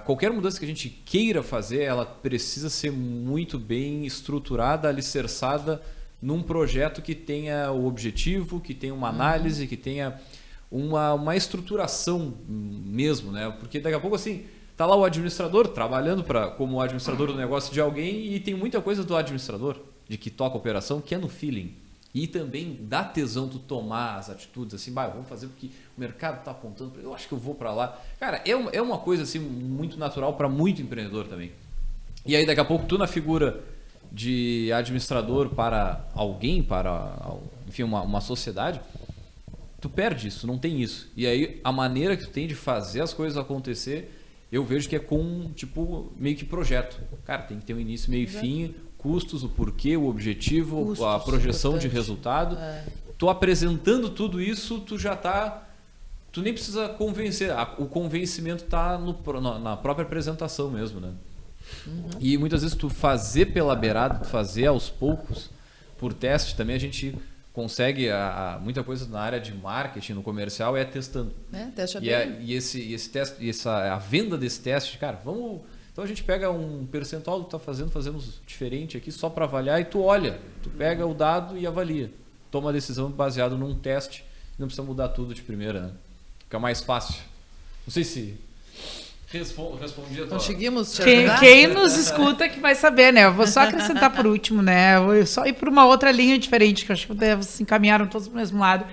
qualquer mudança que a gente queira fazer, ela precisa ser muito bem estruturada, alicerçada num projeto que tenha o objetivo, que tenha uma análise, que tenha uma estruturação mesmo, né? Porque daqui a pouco assim, tá lá o administrador trabalhando como administrador do negócio de alguém e tem muita coisa do administrador, de que toca a operação, que é no feeling. E também dá tesão tu tomar as atitudes assim, vamos fazer porque o mercado está apontando, eu acho que eu vou para lá. Cara, é uma coisa assim muito natural para muito empreendedor também. E aí daqui a pouco tu na figura de administrador para alguém, enfim, uma sociedade, tu perde isso, não tem isso. E aí a maneira que tu tem de fazer as coisas acontecer, eu vejo que é com, tipo, meio que projeto. Cara, tem que ter um início, meio e fim, custos, o porquê, o objetivo, Custos, a projeção de importante. resultado. Tu apresentando tudo isso, tu já tá... Tu nem precisa convencer. O convencimento tá na própria apresentação mesmo, né? E muitas vezes tu fazer pela beirada, tu fazer aos poucos, por teste, também a gente consegue muita coisa na área de marketing, no comercial, é testando. Teste E esse teste, a venda desse teste, cara, então a gente pega um percentual do que tá fazemos diferente aqui só para avaliar e tu olha, tu pega o dado e avalia. Toma a decisão baseado num teste, não precisa mudar tudo de primeira, né? Fica mais fácil. Não sei se respondi a tua... Conseguimos te ajudar? Quem nos escuta que vai saber, né? Eu vou só acrescentar por último, né? Eu vou só ir por uma outra linha diferente, que eu acho que se encaminharam todos pro mesmo lado.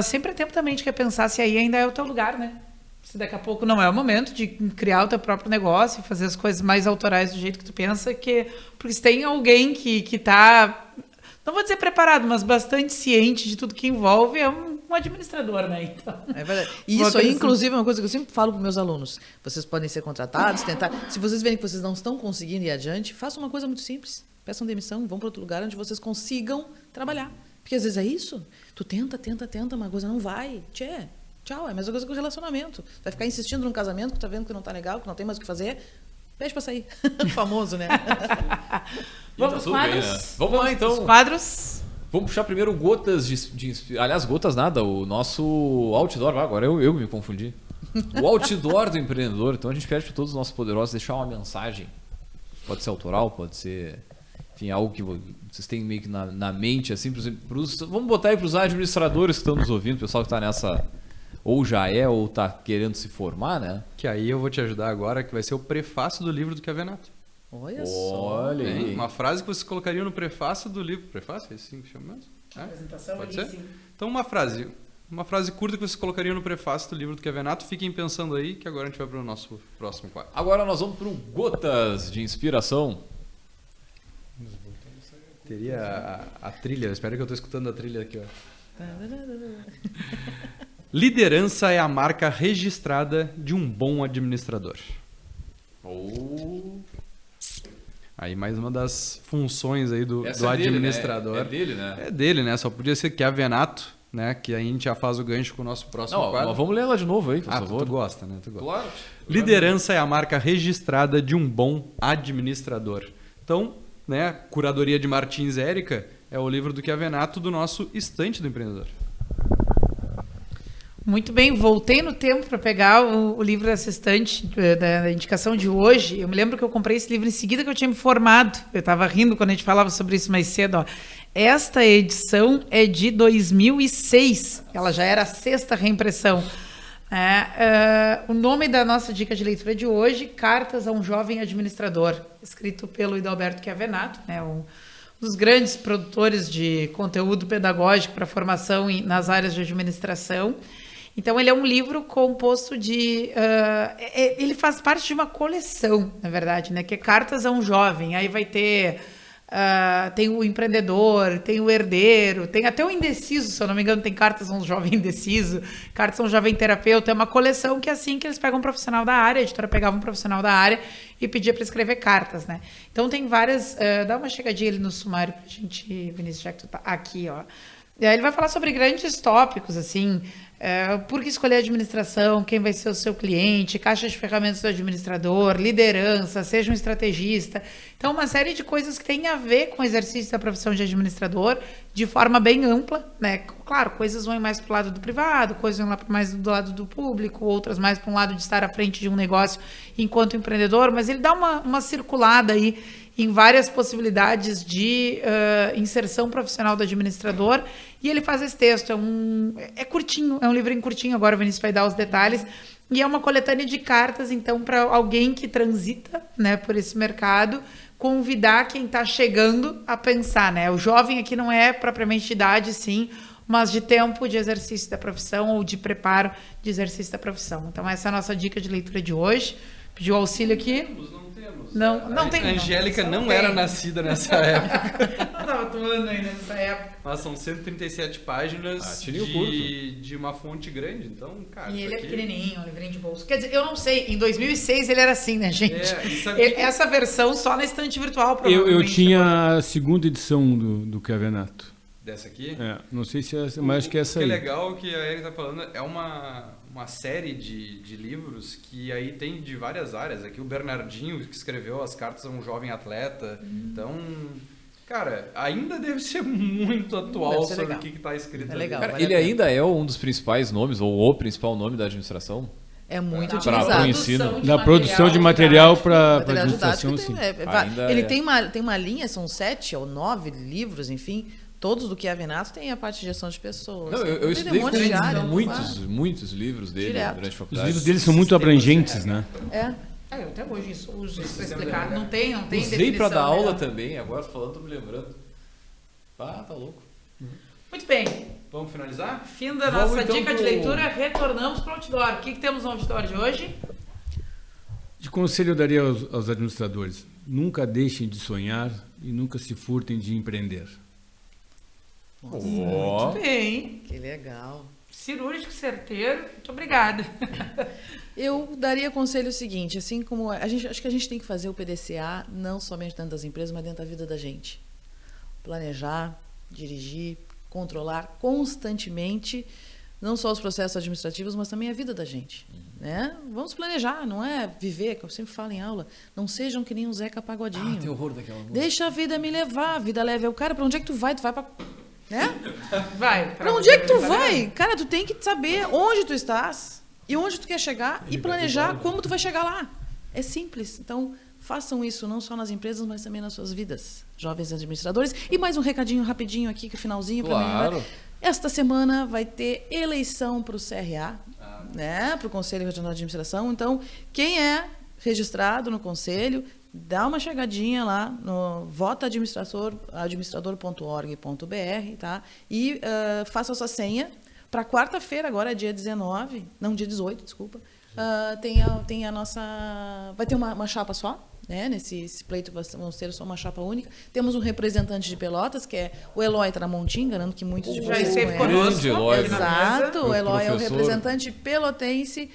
Sempre é tempo também de pensar se aí ainda é o teu lugar, né? Se daqui a pouco não é o momento de criar o teu próprio negócio e fazer as coisas mais autorais do jeito que tu pensa, porque se tem alguém que tá, não vou dizer preparado, mas bastante ciente de tudo que envolve, é um administrador, né? Então, é verdade. E isso aí, inclusive, é uma coisa que eu sempre falo para meus alunos. Vocês podem ser contratados, tentar. Se vocês verem que vocês não estão conseguindo ir adiante, façam uma coisa muito simples. Peçam demissão, vão para outro lugar onde vocês consigam trabalhar. Porque às vezes é isso. Tu tenta, uma coisa não vai. Tchau, é a mesma coisa que o relacionamento. Vai ficar insistindo num casamento que tá vendo que não tá legal, que não tem mais o que fazer. Pede pra sair. Famoso, né? Vamos Tá bem, né? Vamos lá, então. Os quadros. Vamos puxar primeiro gotas de... Aliás, gotas nada, o nosso outdoor. Agora eu me confundi. O outdoor do empreendedor. Então a gente pede para todos os nossos poderosos deixar uma mensagem. Pode ser autoral, pode ser... Enfim, algo que vocês têm meio que na mente, assim. Vamos botar aí para os administradores que estão nos ouvindo, o pessoal que está nessa... Ou já ou está querendo se formar, né? Que aí eu vou te ajudar agora, que vai ser o prefácio do livro do Chiavenato. Olha só. Olha aí. Uma frase que vocês colocariam no prefácio do livro. Prefácio? É assim que chama mesmo? Apresentação Pode ali, ser? sim. Então uma frase curta que vocês colocariam no prefácio do livro do Chiavenato. Fiquem pensando aí, que agora a gente vai para o nosso próximo quadro. Agora nós vamos para o Gotas de Inspiração. Teria a trilha. Espera que eu estou escutando a trilha aqui, ó. Liderança é a marca registrada de um bom administrador. Aí mais uma das funções aí do administrador. É dele, né? É dele, né? Só podia ser Chiavenato, né? Que aí a gente já faz o gancho com o nosso próximo quadro. Mas vamos ler ela de novo aí, por favor. Tu gosta, né? Tu gosta. Claro. Liderança é a marca registrada de um bom administrador. Então, né? Curadoria de Martins Érica é o livro do Chiavenato do nosso Estante do Empreendedor. Muito bem, voltei no tempo para pegar o livro dessa estante da indicação de hoje. Eu me lembro que eu comprei esse livro em seguida que eu tinha me formado. Eu estava rindo quando a gente falava sobre isso mais cedo. Ó. Esta edição é de 2006. Ela já era a 6ª reimpressão. O nome da nossa dica de leitura de hoje, Cartas a um Jovem Administrador, escrito pelo Hidalberto Chiavenato, né, um dos grandes produtores de conteúdo pedagógico para formação nas áreas de administração. Então, ele é um livro composto de... ele faz parte de uma coleção, na verdade, né? Que é Cartas a um Jovem. Aí vai ter... tem o empreendedor, tem o herdeiro, tem até o indeciso, se eu não me engano, tem Cartas a um Jovem Indeciso, Cartas a um Jovem Terapeuta. É uma coleção que é assim que eles pegam um profissional da área, a editora pegava um profissional da área e pedia para escrever cartas, né? Então, tem várias... dá uma chegadinha ali no sumário pra gente, Vinícius, já que tu tá aqui, ó. Ele vai falar sobre grandes tópicos, assim... por que escolher a administração, quem vai ser o seu cliente, caixa de ferramentas do administrador, liderança, seja um estrategista. Então, uma série de coisas que têm a ver com o exercício da profissão de administrador de forma bem ampla, né? Claro, coisas vão mais para o lado do privado, coisas vão lá mais do lado do público, outras mais para um lado de estar à frente de um negócio enquanto empreendedor, mas ele dá uma circulada aí em várias possibilidades de inserção profissional do administrador, e ele faz esse texto. É curtinho, é um livrinho curtinho, agora o Vinícius vai dar os detalhes, e é uma coletânea de cartas, então, para alguém que transita, né, por esse mercado, convidar quem está chegando a pensar, né? O jovem aqui não é propriamente de idade, sim, mas de tempo de exercício da profissão ou de preparo de exercício da profissão. Então, essa é a nossa dica de leitura de hoje. Pediu auxílio aqui? Não temos. Não tem. A Angélica não era nascida nessa época. Não estava atuando ainda nessa época. Mas são 137 páginas de uma fonte grande, então, cara... E ele aqui... é pequenininho, um livrinho de bolso. Quer dizer, eu não sei, em 2006 ele era assim, né, gente? Essa versão só na estante virtual, provavelmente. Eu tinha a segunda edição do Chiavenato. Dessa aqui? Não sei se é essa, mas acho que é essa aí. O que é legal que a Erika está falando é uma série de livros que aí tem de várias áreas. Aqui o Bernardinho, que escreveu as cartas a um jovem atleta. Então, cara, ainda deve ser muito atual sobre o que está escrito ali. Legal, cara, ele ainda é um dos principais nomes, ou o principal nome da administração? É muito Para utilizado. o ensino. Da produção de material para administração, sim. Ele tem uma linha, são 7 ou 9 livros, enfim... Todos do Chiavenato tem a parte de gestão de pessoas. Não, eu estudei com muitos livros dele durante a faculdade. Os livros dele são muito abrangentes, né? Eu até hoje uso isso para explicar. Não tem Usei para dar definição, aula também, agora falando, tô me lembrando. Tá louco. Muito bem. Vamos finalizar? Fim da nossa dica de leitura, retornamos para o outdoor. O que temos no outdoor de hoje? De conselho eu daria aos administradores: nunca deixem de sonhar e nunca se furtem de empreender. Muito bem. Que legal. Cirúrgico, certeiro. Muito obrigada. Eu daria conselho seguinte, assim como acho que a gente tem que fazer o PDCA não somente dentro das empresas, mas dentro da vida da gente. Planejar, dirigir, controlar constantemente, não só os processos administrativos, mas também a vida da gente. Né? Vamos planejar, não é viver, que eu sempre falo em aula, não sejam que nem um Zeca Pagodinho. Tem horror daquela música. Deixa a vida me levar, a vida leva o cara, para onde é que tu vai? Tu vai para... Né? Vai. Para onde é que tu vai? Cara, tu tem que saber onde tu estás e onde tu quer chegar e planejar como tu vai chegar lá. É simples. Então, façam isso não só nas empresas, mas também nas suas vidas, jovens administradores. E mais um recadinho rapidinho aqui, que finalzinho para mim. Esta semana vai ter eleição para o CRA, né? Para o Conselho Regional de Administração. Então, quem é registrado no Conselho, dá uma chegadinha lá no votaadministrador.org.br, tá? E faça a sua senha. Para quarta-feira, agora dia 19, não, dia 18, desculpa, tem a nossa... Vai ter uma chapa só, né? Nesse pleito vamos ter só uma chapa única. Temos um representante de Pelotas, que é o Eloy Tramontim, garanto que muitos de vocês conhecem. Exato, o Eloy é o representante pelotense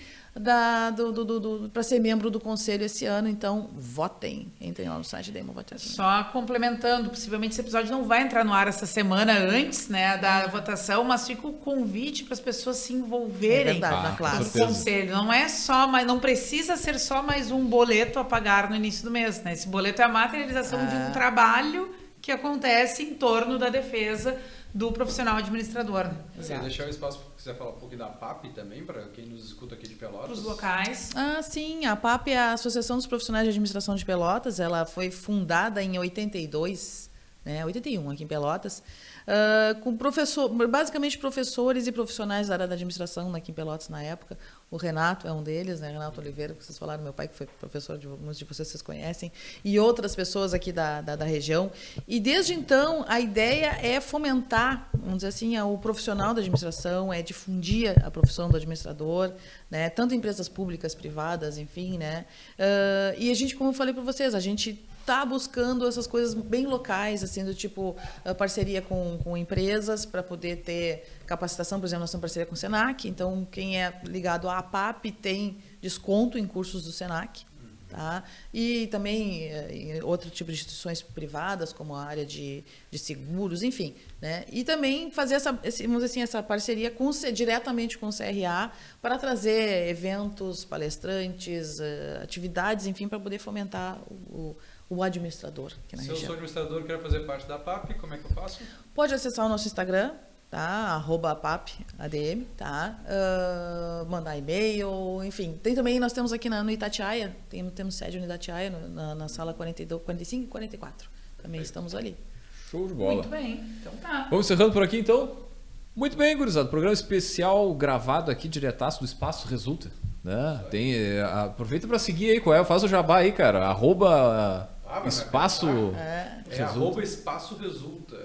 para ser membro do conselho esse ano, então votem, entrem lá no site da Hemovotação. Só complementando, possivelmente esse episódio não vai entrar no ar essa semana antes, né, da votação, mas fica o convite para as pessoas se envolverem na classe. no conselho. Não é só, mas não precisa ser só mais um boleto a pagar no início do mês, né? Esse boleto é a materialização de um trabalho que acontece em torno da defesa do profissional administrador. Né? Exato. Deixar o espaço para quiser falar um pouquinho da PAP também, para quem nos escuta aqui de Pelotas. Para os locais. Sim, a PAP é a Associação dos Profissionais de Administração de Pelotas, ela foi fundada em 82, né, 81 aqui em Pelotas, com basicamente professores e profissionais da área da administração aqui em Pelotas na época. O Renato é um deles, né? Renato Oliveira, que vocês falaram, meu pai que foi professor de muitos de vocês conhecem, e outras pessoas aqui da região. E desde então a ideia é fomentar, vamos dizer assim, o profissional da administração, é difundir a profissão do administrador, né? Tanto em empresas públicas, privadas, enfim, né? E a gente, como eu falei para vocês, a gente está buscando essas coisas bem locais, assim, do tipo parceria com empresas para poder ter capacitação. Por exemplo, nós temos parceria com o Senac, então quem é ligado à APAP tem desconto em cursos do Senac. Tá? E também em outro tipo de instituições privadas, como a área de seguros, enfim. Né? E também fazer essa parceria diretamente com o CRA para trazer eventos, palestrantes, atividades, enfim, para poder fomentar o administrador aqui na região. Se eu sou administrador e quero fazer parte da PAP, como é que eu faço? Pode acessar o nosso Instagram, tá? @papADM, tá? Mandar e-mail, enfim. Nós temos aqui no Itatiaia, temos sede no Itatiaia, na sala 45 e 44. Também estamos ali. Show de bola. Muito bem, então tá. Vamos encerrando por aqui, então? Muito bem, gurizada. Programa especial gravado aqui, diretaço do Espaço Resulta. Né? Aproveita para seguir aí, faz o jabá aí, cara. @Espaço Resulta. @Espaço Resulta.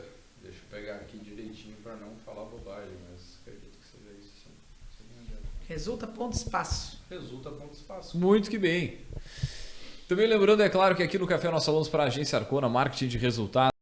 Deixa eu pegar aqui direitinho para não falar bobagem, mas acredito que seja isso. Sim. Resulta.espaço. Resulta.espaço. Muito que bem. Também lembrando, é claro, que aqui no Café nós falamos para a Agência Arcona, marketing de resultados.